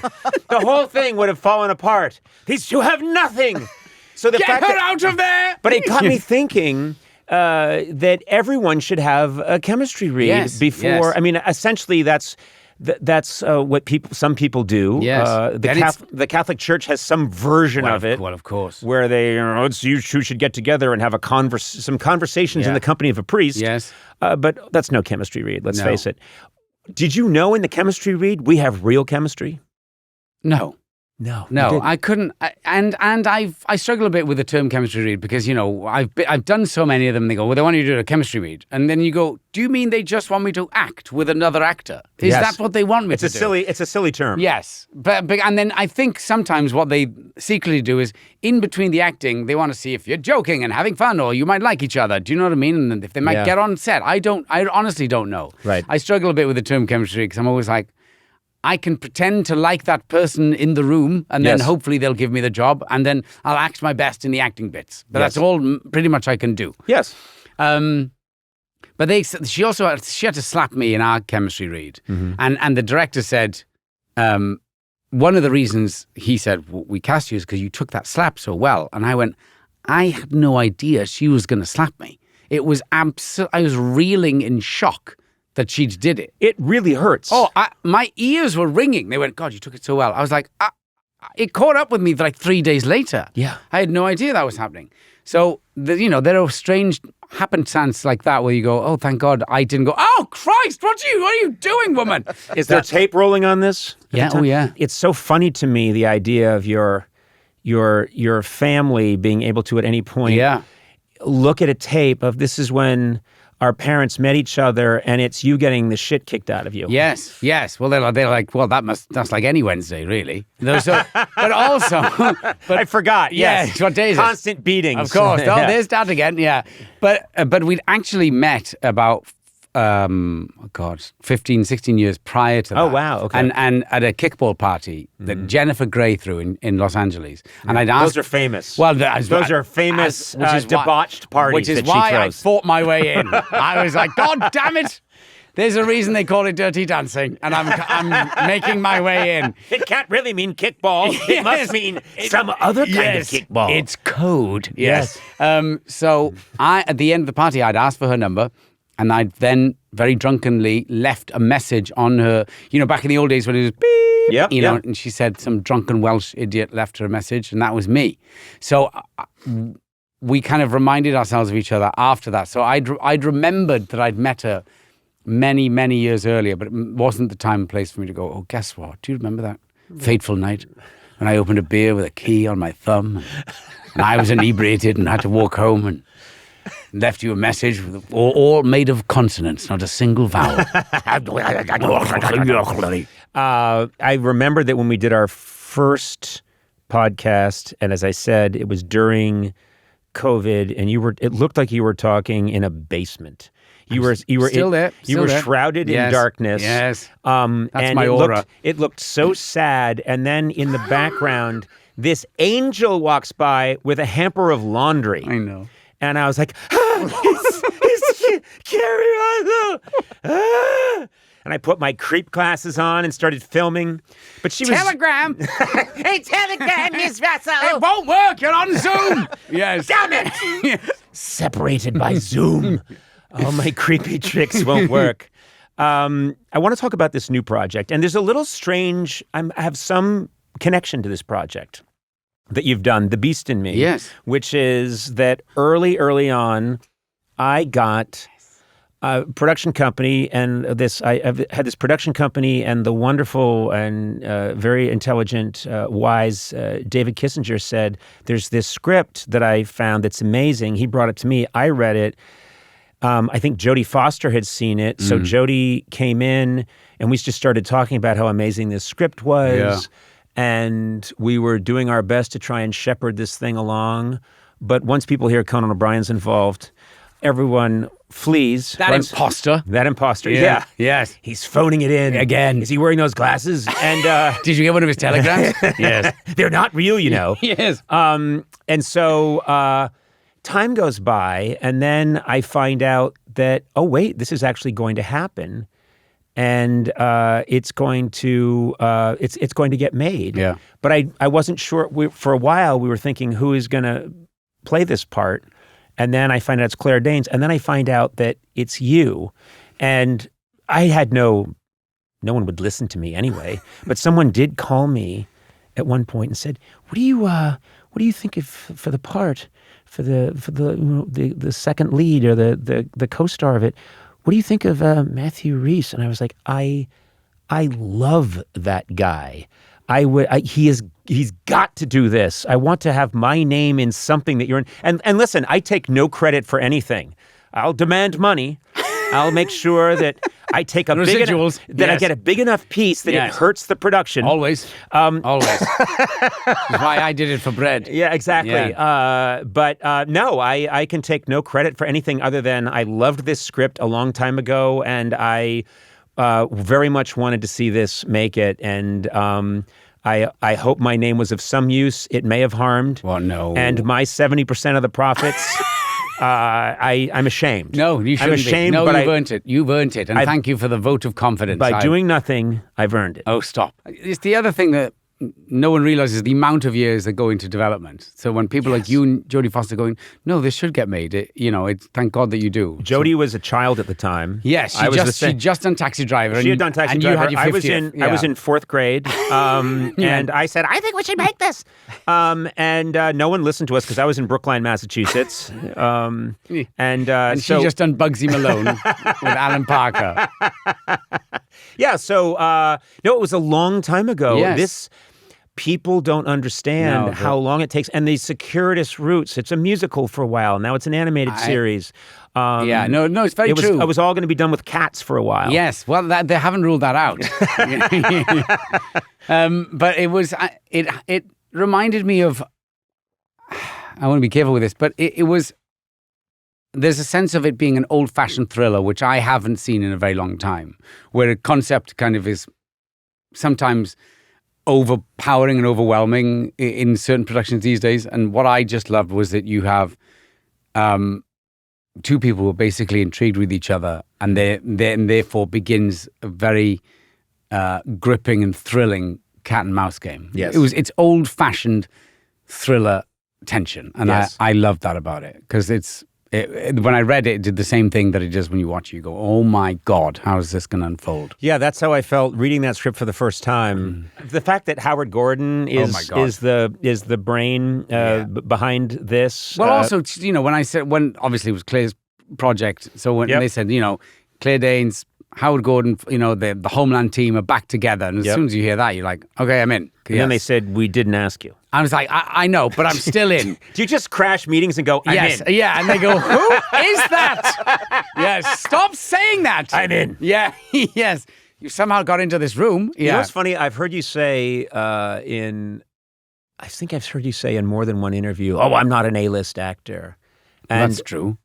The whole thing would have fallen apart. These two have nothing. So the Get fact her out of there! But it got me thinking that everyone should have a chemistry read before. Yes. I mean, essentially, that's what some people do. Yes. The Catholic Church has some version of it. Well, of course. Where they, you two should get together and have some conversations in the company of a priest. Yes. But that's no chemistry read, let's face it. Did you know in the chemistry read we have real chemistry? No. No, I couldn't. I struggle a bit with the term chemistry read because, you know, I've done so many of them. They go, well, they want you to do a chemistry read. And then you go, do you mean they just want me to act with another actor? Is that what they want me to do? It's a silly term. Yes. But and then I think sometimes what they secretly do is in between the acting, they want to see if you're joking and having fun or you might like each other. Do you know what I mean? And if they might get on set. I honestly don't know. Right. I struggle a bit with the term chemistry because I'm always like, I can pretend to like that person in the room and then hopefully they'll give me the job and then I'll act my best in the acting bits. But that's all pretty much I can do. Yes. But she had to slap me in our chemistry read. And the director said, one of the reasons he said, we cast you is because you took that slap so well. And I went, I had no idea she was going to slap me. It was I was reeling in shock that she did it. It really hurts. Oh, my ears were ringing. They went, God, you took it so well. I was like, it caught up with me like 3 days later. Yeah. I had no idea that was happening. So, there are strange happenstance like that where you go, oh, thank God I didn't go, oh, Christ, what are you doing, woman? Is there tape rolling on this? Yeah, oh, yeah. It's so funny to me, the idea of your family being able to at any point look at a tape of this is when our parents met each other and it's you getting the shit kicked out of you. Yes. Well, they're like, well, that's like any Wednesday, really. But also... I forgot, yes. What day is it? Constant beatings. Of course. Oh, there's that again, yeah. But we'd actually met about... 15, 16 years prior to that. Oh, wow, okay. And at a kickball party that Jennifer Grey threw in Los Angeles. And I'd asked... Those are famous. Well, those are famous debauched parties which is that she why throws. I fought my way in. I was like, God damn it! There's a reason they call it dirty dancing, and I'm making my way in. It can't really mean kickball. It must mean some other kind of kickball. It's code. Yes. So at the end of the party, I'd asked for her number. And I then very drunkenly left a message on her, back in the old days when it was beep, and she said some drunken Welsh idiot left her a message, and that was me. So we kind of reminded ourselves of each other after that. So I'd remembered that I'd met her many, many years earlier, but it wasn't the time and place for me to go, oh, guess what? Do you remember that fateful night when I opened a beer with a key on my thumb and I was inebriated and had to walk home and left you a message with all made of consonants, not a single vowel. I remember that when we did our first podcast, and as I said, it was during COVID, and it looked like you were talking in a basement. You were still there. You were shrouded in darkness. Yes. That's and my aura. It looked so sad. And then in the background, this angel walks by with a hamper of laundry. I know. And I was like, it's Keri Russell. And I put my creep glasses on and started filming. But she was... Telegram! Hey, Telegram, Miss Russell! It won't work, you're on Zoom! Yes. Damn it! Yes. Separated by Zoom. Oh, my creepy tricks won't work. I want to talk about this new project. And there's a little strange... I have some connection to this project that you've done, The Beast in Me. Yes. Which is that early on, I got... production company, and I've had this production company, and the wonderful and very intelligent, wise David Kissinger said, there's this script that I found that's amazing. He brought it to me. I read it. I think Jodie Foster had seen it. So Jodie came in, and we just started talking about how amazing this script was. Yeah. And we were doing our best to try and shepherd this thing along. But once people hear Conan O'Brien's involved, everyone flees. That imposter. Yeah. Yes. He's phoning it in. Again. Is he wearing those glasses? And did you get one of his telegrams? Yes. They're not real, Yes. And so time goes by, and then I find out that, oh, wait, this is actually going to happen. And it's going to get made. Yeah. But I wasn't sure. For a while, we were thinking, who is going to play this part? And then I find out it's Claire Danes. And then I find out that it's you. And I had no one would listen to me anyway. But someone did call me at one point and said, what do you think of for the part, for the second lead or the co-star of it? What do you think of Matthew Rhys? And I was like, I love that guy. He's got to do this. I want to have my name in something that you're in. And listen, I take no credit for anything. I'll demand money. I'll make sure that I take a residuals. I get a big enough piece that it hurts the production. Always. Always. That's why I did it for bread. Yeah, exactly. Yeah. But no, I can take no credit for anything other than I loved this script a long time ago, and I very much wanted to see this make it. And I hope my name was of some use. It may have harmed. Well, no. And my 70% of the profits... I'm ashamed. No, you shouldn't I'm ashamed, be. No, but you've earned it. You've earned it. And thank you for the vote of confidence. By doing nothing, I've earned it. Oh, stop. It's the other thing that no one realizes, the amount of years that go into development. So when people like you and Jodie Foster going, no, this should get made. It's thank God that you do. Jodie was a child at the time. Yes, she'd just done Taxi Driver. She had done Taxi Driver. You had your 50th. I was in fourth grade, and I said, I think we should make this. And no one listened to us because I was in Brookline, Massachusetts. And she just done Bugsy Malone with Alan Parker. Yeah, so no, it was a long time ago. Yes. People don't understand how long it takes. And these circuitous routes, it's a musical for a while. Now it's an animated series. It's very true. It was all going to be done with cats for a while. Yes, well, they haven't ruled that out. But it was, it reminded me of, I want to be careful with this, but it was, there's a sense of it being an old-fashioned thriller, which I haven't seen in a very long time, where a concept kind of is sometimes overpowering and overwhelming in certain productions these days. And what I just loved was that you have two people who are basically intrigued with each other, and therefore begins a very gripping and thrilling cat and mouse game. Yes. It's old-fashioned thriller tension, and I loved that about it, because When I read it, it did the same thing that it does when you watch it. You go, oh my God, how is this going to unfold? Yeah, that's how I felt reading that script for the first time. The fact that Howard Gordon is the brain behind this. Well, also, when obviously it was Claire's project. So when they said, Claire Danes, Howard Gordon, the Homeland team are back together. And as soon as you hear that, you're like, okay, I'm in. And then they said, we didn't ask you. I was like, I know, but I'm still in. Do you just crash meetings and go, I'm in? Yeah, and they go, who is that? Yes, stop saying that. I'm in. Yeah, yes. You somehow got into this room. Yeah. You know what's funny? I've heard you say I think I've heard you say in more than one interview, oh, I'm not an A-list actor. And that's true.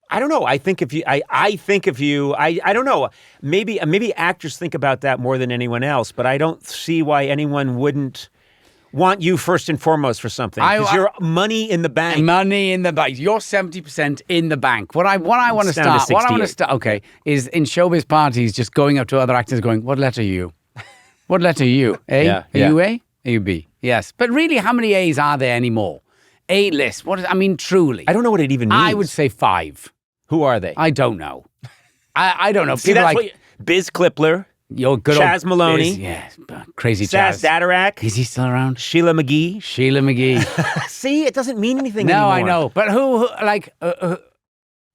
I don't know. I think if you, I don't know. Maybe actors think about that more than anyone else, but I don't see why anyone wouldn't want you first and foremost for something. Because you're money in the bank. Money in the bank. You're 70% in the bank. What I want to start, okay, is in showbiz parties, just going up to other actors going, what letter are you? What letter are you? A? Yeah, Are you A? Are you B? Yes. But really, how many A's are there anymore? A-list. Truly. I don't know what it even means. I would say 5. Who are they? I don't know. I don't know. See, people that's Biz Clipler. Your good Chaz old Maloney. Yes, crazy Saz Chaz. Dadarak. Is he still around? Sheila McGee. See, it doesn't mean anything anymore. No, I know. But who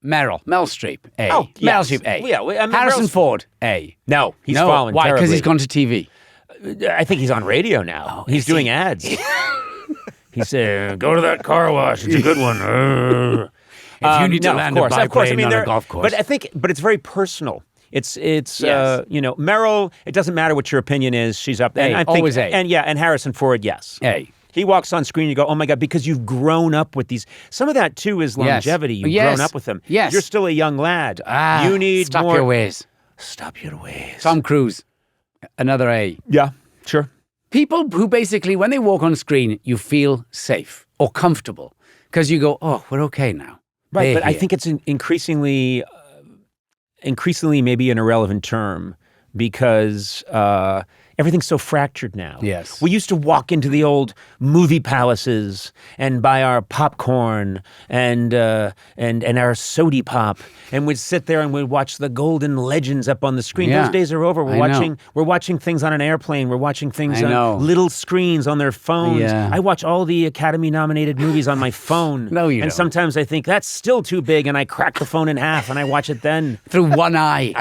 Mel Streep, A. Oh, Mel yes. Streep, A. Yeah, Harrison Ford, A. No, he's fallen Why? terribly. Because he's gone to TV. I think he's on radio now. He's doing ads. He said, go to that car wash. It's a good one. If you need to land a biplane on a golf course. But it's very personal. It's Meryl, it doesn't matter what your opinion is. She's up there. Always A. And Harrison Ford, yes. A. He walks on screen, you go, oh my God, because you've grown up with these. Some of that too is longevity. You've grown up with them. Yes. You're still a young lad. You need stop more. your ways. Stop your ways. Tom Cruise, another A. Yeah, sure. People who basically, when they walk on screen, you feel safe or comfortable because you go, oh, we're okay now. Right, but I think it's increasingly maybe an irrelevant term because everything's so fractured now. Yes. We used to walk into the old movie palaces and buy our popcorn and our sody pop, and we'd sit there and we'd watch the golden legends up on the screen. Yeah. Those days are over. We're watching things on an airplane. We're watching things on little screens on their phones. Yeah. I watch all the Academy-nominated movies on my phone. No, you don't. And sometimes I think that's still too big, and I crack the phone in half and I watch it then. Through one eye.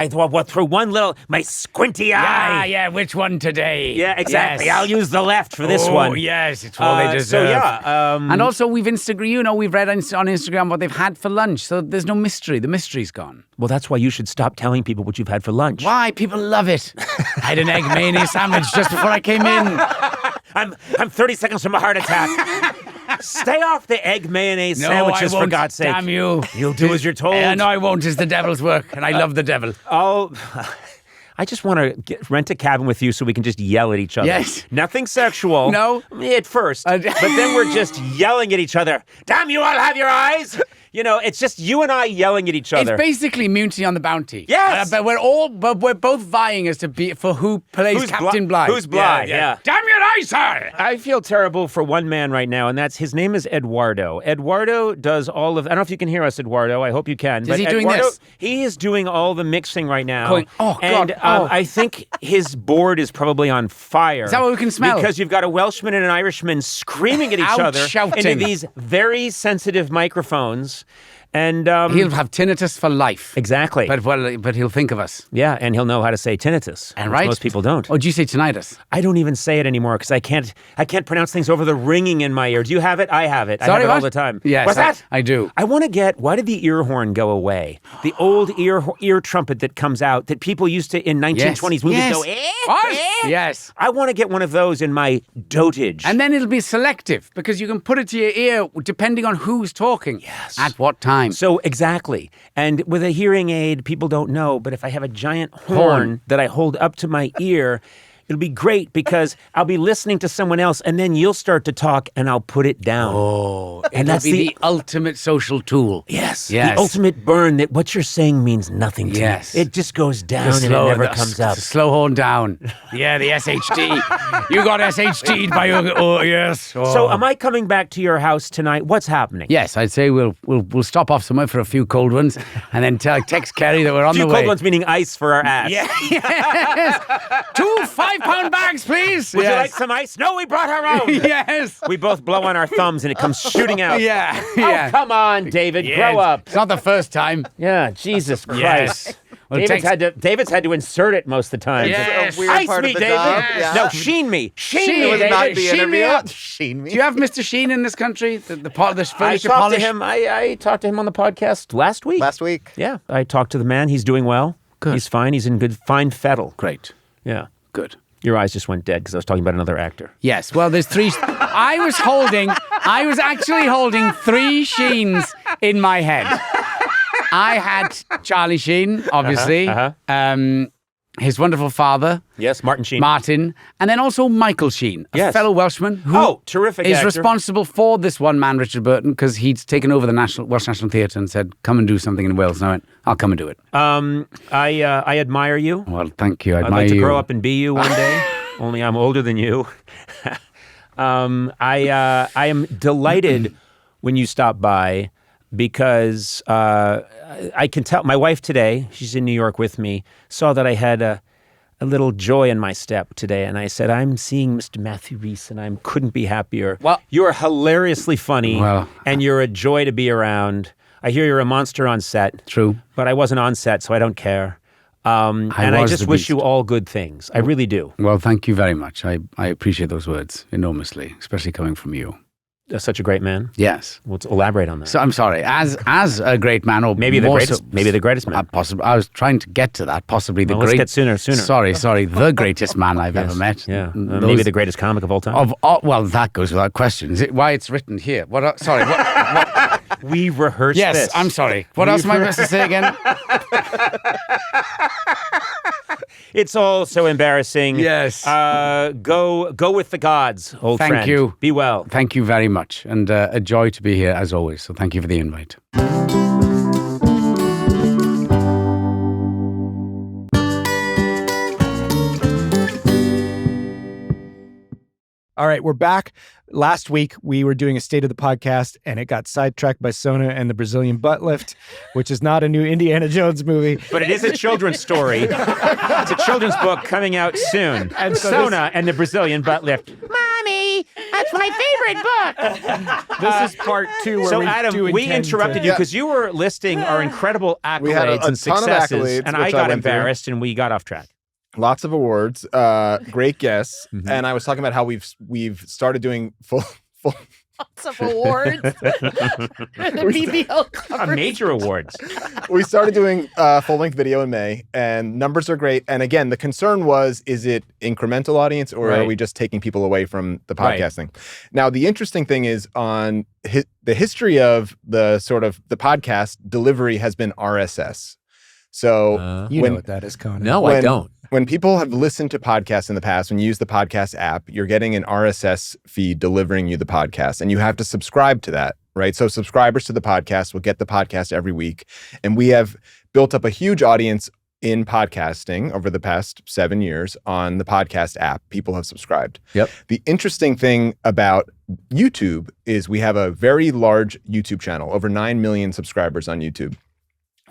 Through one my squinty eye. Yeah, which one today? Yeah, exactly. Yes. I'll use the left for this one. Oh, yes, it's what they deserve. So, yeah. And also, we've we've read on Instagram what they've had for lunch, so there's no mystery. The mystery's gone. Well, that's why you should stop telling people what you've had for lunch. Why? People love it. I had an egg mayonnaise sandwich just before I came in. I'm 30 seconds from a heart attack. Stay off the egg mayonnaise sandwiches, for God's sake. Damn you. You'll do as you're told. No, I won't. It's the devil's work, and I love the devil. I just want to rent a cabin with you so we can just yell at each other. Yes. Nothing sexual. No. At first. But then we're just yelling at each other. Damn you all have your eyes. It's just you and I yelling at each other. It's basically Munity on the Bounty. Yes. But we're both vying as to be for who plays Captain Bligh. Who's Bligh? Yeah. Damn your eyes, sir! I feel terrible for one man right now, and his name is Eduardo. Eduardo does all of, I don't know if you can hear us, Eduardo. I hope you can. Is he doing this? He is doing all the mixing right now. Going, oh, God. And I think his board is probably on fire. Is that what we can smell? Because you've got a Welshman and an Irishman screaming at each other shouting into these very sensitive microphones. And he'll have tinnitus for life. Exactly. But he'll think of us. Yeah, and he'll know how to say tinnitus. And right? Most people don't. Oh, do you say tinnitus? I don't even say it anymore because I can't pronounce things over the ringing in my ear. Do you have it? I have it. Sorry, I have it all what? the time. Yes, What's that? I do. I want to get, why did the ear horn go away? The old ear trumpet that comes out that people used to, in 1920s movies, go, What? Yes. I want to get one of those in my dotage. And then it'll be selective because you can put it to your ear depending on who's talking. Yes. At what time. So, exactly. And with a hearing aid, people don't know, but if I have a giant horn that I hold up to my ear, It'll be great because I'll be listening to someone else and then you'll start to talk and I'll put it down. Oh, and that's the ultimate social tool. Yes. Yes. The ultimate burn that what you're saying means nothing to Yes. me. It just goes down and it never comes up. Slow horn down. Yeah, the SHD. You got SHD'd by your... Oh, yes. Oh. So am I coming back to your house tonight? What's happening? Yes, I'd say we'll stop off somewhere for a few cold ones and then text Keri that we're on the way. A few cold ones meaning ice for our ass. Yeah, yes. 2 5-pound bags, please. Would you like some ice? No, we brought our own. Yes. We both blow on our thumbs and it comes shooting out. Yeah. Oh, come on, David. Yeah, Grow up. It's not the first time. Yeah, Jesus Christ. Yes. Well, David's had to insert it most of the time. Yes. A weird Ice part me, of the David. job. Yeah. No, sheen me. Sheen me, It was David. not the Sheen me interview. up. Sheen me. Do you have Mr. Sheen in this country? The I furniture talked polish? to him. I talked to him on the podcast last week. Last week. Yeah, I talked to the man. He's doing well. Good. He's fine. He's in good, fine fettle. Great. Yeah. Good. Your eyes just went dead because I was talking about another actor. Yes. Well, there's 3. I was actually holding 3 Sheens in my head. I had Charlie Sheen, obviously. His wonderful father, Yes, Martin Sheen. Martin, and then also Michael Sheen, a Yes. fellow Welshman who terrific is actor. responsible for this one man, Richard Burton, because he'd taken over the Welsh National Theatre and said, come and do something in Wales. And I went, I'll come and do it. I admire you. Well, thank you. I I'd admire like to you. grow up and be you one day. Only I'm older than you. I am delighted when you stop by because I can tell my wife today, she's in New York with me, saw that I had a little joy in my step today. And I said, I'm seeing Mr. Matthew Rhys and I couldn't be happier. Well- you're hilariously funny Well- and you're a joy to be around. I hear you're a monster on set. True. But I wasn't on set, so I don't care. And I was just the wish beast. you all good things. I really do. Well, thank you very much. I appreciate those words enormously, especially coming from you. Such a great man. Yes. Let's elaborate on that. So I'm sorry. As a great man, or Maybe the more greatest- maybe the greatest man. Possibly. I was trying to get to that. Possibly the Well, let's great. get sooner. Sorry. The greatest man I've ever met. Yeah. Those- Maybe the greatest comic of all time. Well, that goes without question. Is it why it's written here? What? Sorry. What? We rehearsed Yes. this. I'm sorry. What else am I supposed to say again? It's all so embarrassing. Yes. Go with the gods, old Thank friend. you. Be well. Thank you very much, and a joy to be here as always. So thank you for the invite. All right, we're back. Last week, we were doing a state of the podcast, and it got sidetracked by Sona and the Brazilian butt lift, which is not a new Indiana Jones movie. But it is a children's story. It's a children's book coming out soon. And Sona and the Brazilian butt lift. Mommy, that's my favorite book. This is part 2 where So we Adam, do we intend interrupted to- you because you were listing our incredible accolades We had a and ton of successes, accolades, and which I I got went through. embarrassed and we got off track. Lots of awards, great guests, and I was talking about how we've started doing full. Lots of awards. The BBL covers. Major awards. We started doing full-length video in May, and numbers are great. And again, the concern was, is it incremental audience, or Right. are we just taking people away from the Right. podcasting? Now, the interesting thing is on the history of the sort of the podcast delivery has been RSS. So You when know what that is, Conan. No, I When- don't. when people have listened to podcasts in the past, when you use the podcast app, you're getting an RSS feed delivering you the podcast, and you have to subscribe to that, right? So subscribers to the podcast will get the podcast every week. And we have built up a huge audience in podcasting over the past 7 years on the podcast app. People have subscribed. Yep. The interesting thing about YouTube is we have a very large YouTube channel, over 9 million subscribers on YouTube.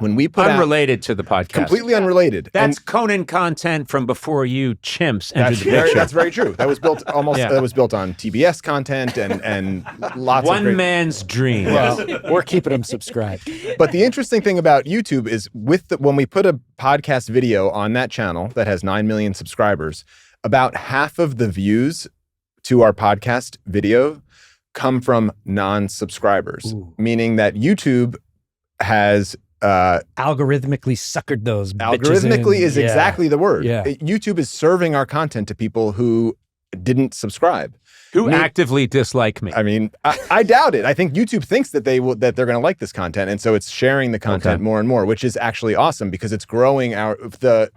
When we put out, Unrelated to the podcast. completely unrelated. That's Conan content from before you chimps entered That's the picture. that's very true. That was built Yeah. that was built on TBS content and lots of One great. man's dream. Well, we're keeping them subscribed. But the interesting thing about YouTube is when we put a podcast video on that channel that has 9 million subscribers, about half of the views to our podcast video come from non-subscribers, meaning that YouTube has Algorithmically suckered those bitches algorithmically in. is Yeah. exactly the word. Yeah. YouTube is serving our content to people who didn't subscribe. Who actively dislike me? I mean, I doubt it. I think YouTube thinks that they're going to like this content, and so it's sharing the content more and more, which is actually awesome because it's growing the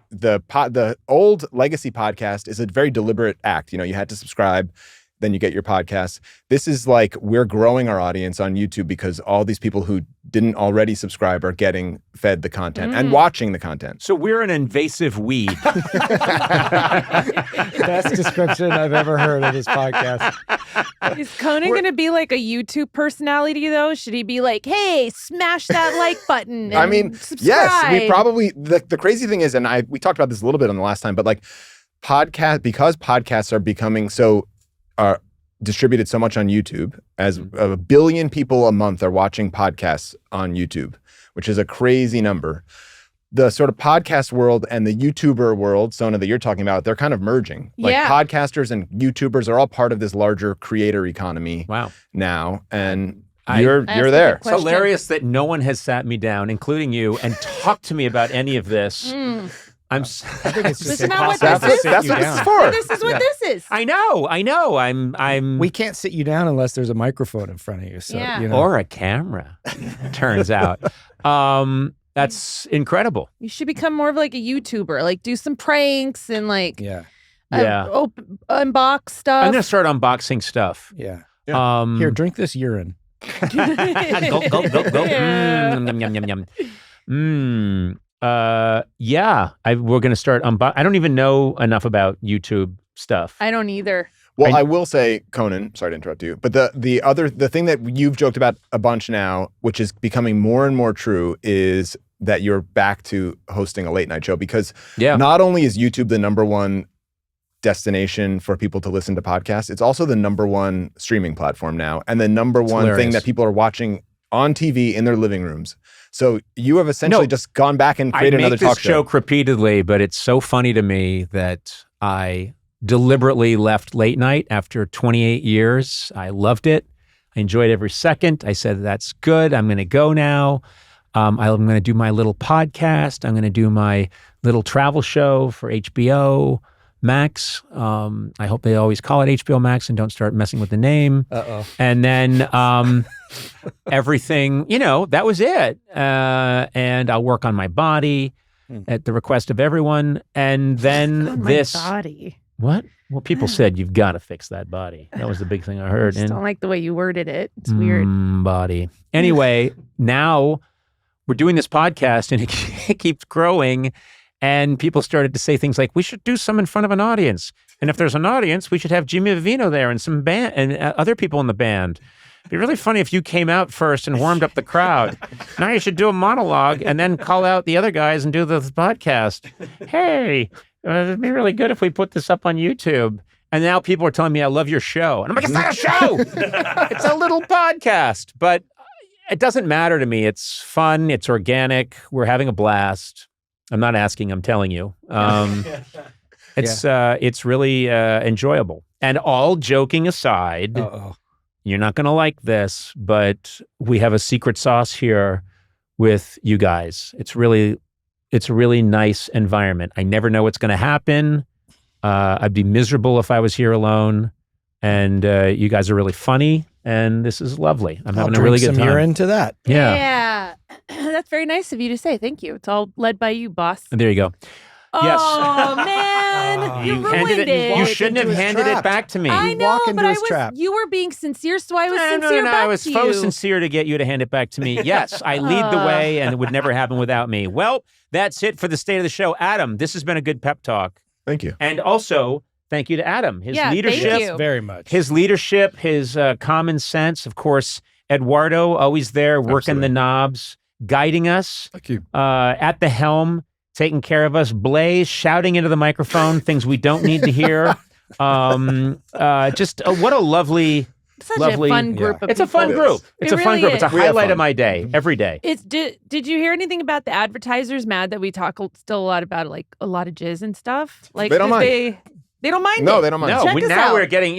old legacy podcast is a very deliberate act. You had to subscribe, then you get your podcast. This is like we're growing our audience on YouTube because all these people who didn't already subscribe are getting fed the content and watching the content. So we're an invasive weed. Best description I've ever heard of this podcast. Is Conan going to be like a YouTube personality though? Should he be like, hey, smash that like button? I mean, subscribe. yes, we probably, the crazy thing is, and we talked about this a little bit on the last time, but like because podcasts are becoming are distributed so much on YouTube, as 1 billion people a month are watching podcasts on YouTube, which is a crazy number. The sort of podcast world and the YouTuber world, Sona, that you're talking about, they're kind of merging. Like podcasters and YouTubers are all part of this larger creator economy now. And you're there. It's hilarious that no one has sat me down, including you, and talked to me about any of this. I think it's just That's what this is for. This is what this is. I know. I'm. We can't sit you down unless there's a microphone in front of you. So, or a camera. Turns out, that's incredible. You should become more of like a YouTuber. Like do some pranks and like unbox stuff. I'm gonna start unboxing stuff. Yeah. Here, drink this urine. Go. Yum, yum, yum, yum. We're going to start I don't even know enough about YouTube stuff. I don't either. Well, I will say, Conan, sorry to interrupt you, but the thing that you've joked about a bunch now, which is becoming more and more true, is that you're back to hosting a late night show because not only is YouTube the number one destination for people to listen to podcasts, it's also the number one streaming platform now and the number one thing that people are watching on TV in their living rooms. So you have essentially just gone back and created another talk show. I make this joke repeatedly, but it's so funny to me that I deliberately left late night after 28 years. I loved it. I enjoyed every second. I said, that's good. I'm going to go now. I'm going to do my little podcast. I'm going to do my little travel show for HBO Max. I hope they always call it HBO Max and don't start messing with the name. And then everything, that was it. And I'll work on my body at the request of everyone. And then this body. What? Well, people said you've got to fix that body. That was the big thing I heard. I just don't like the way you worded it. It's weird. Body. Anyway, now we're doing this podcast and it keeps growing. And people started to say things like, we should do some in front of an audience. And if there's an audience, we should have Jimmy Vivino there and some band and other people in the band. It'd be really funny if you came out first and warmed up the crowd. Now you should do a monologue and then call out the other guys and do the podcast. Hey, it'd be really good if we put this up on YouTube. And now people are telling me, I love your show. And I'm like, it's not a show. It's a little podcast. But it doesn't matter to me. It's fun. It's organic. We're having a blast. I'm not asking, I'm telling you. It's really enjoyable. And all joking aside, you're not going to like this, but we have a secret sauce here with you guys. It's a really nice environment. I never know what's going to happen. I'd be miserable if I was here alone. And you guys are really funny. And this is lovely. I'm having a really good time. You're into that. Yeah. That's very nice of you to say. Thank you. It's all led by you, boss. And there you go. Oh, man. You ruined it. You shouldn't have handed it back to me. I know, but you were being sincere, so I was sincere back to you. I was so sincere to get you to hand it back to me. Yes, I lead the way, and it would never happen without me. Well, that's it for the state of the show. Adam, this has been a good pep talk. Thank you. And also, thank you to Adam. His leadership. Thank you. Very much. His leadership, his common sense. Of course, Eduardo, always there, working the knobs, guiding us. Thank you. At the helm, taking care of us. Blaze, shouting into the microphone, things we don't need to hear. What a lovely... Such a fun group of people. It's a fun group. It's a fun group. It's a highlight of my day, every day. Did you hear anything about the advertisers mad that we talk still a lot about, like a lot of jizz and stuff? Like, they don't mind. They don't mind No, it. they don't mind. No, Check us now out. we're getting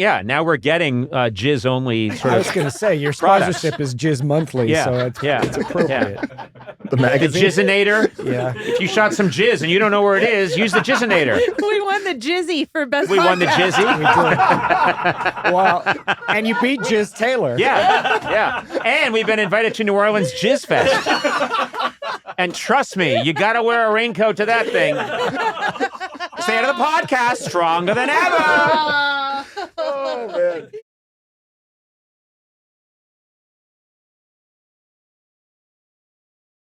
jizz only sort I of was going to say your products. sponsorship is Jizz Monthly, Yeah, so it's appropriate. The the magazine. Jizzinator. Yeah. If you shot some jizz and you don't know where it is, use the Jizzinator. We won the Jizzy for best We won the podcast. Jizzy. Well, and you beat Jizz Taylor. Yeah. And we've been invited to New Orleans Jizz Fest. And trust me, you got to wear a raincoat to that thing. Say it to the podcast, stronger than ever. Oh man.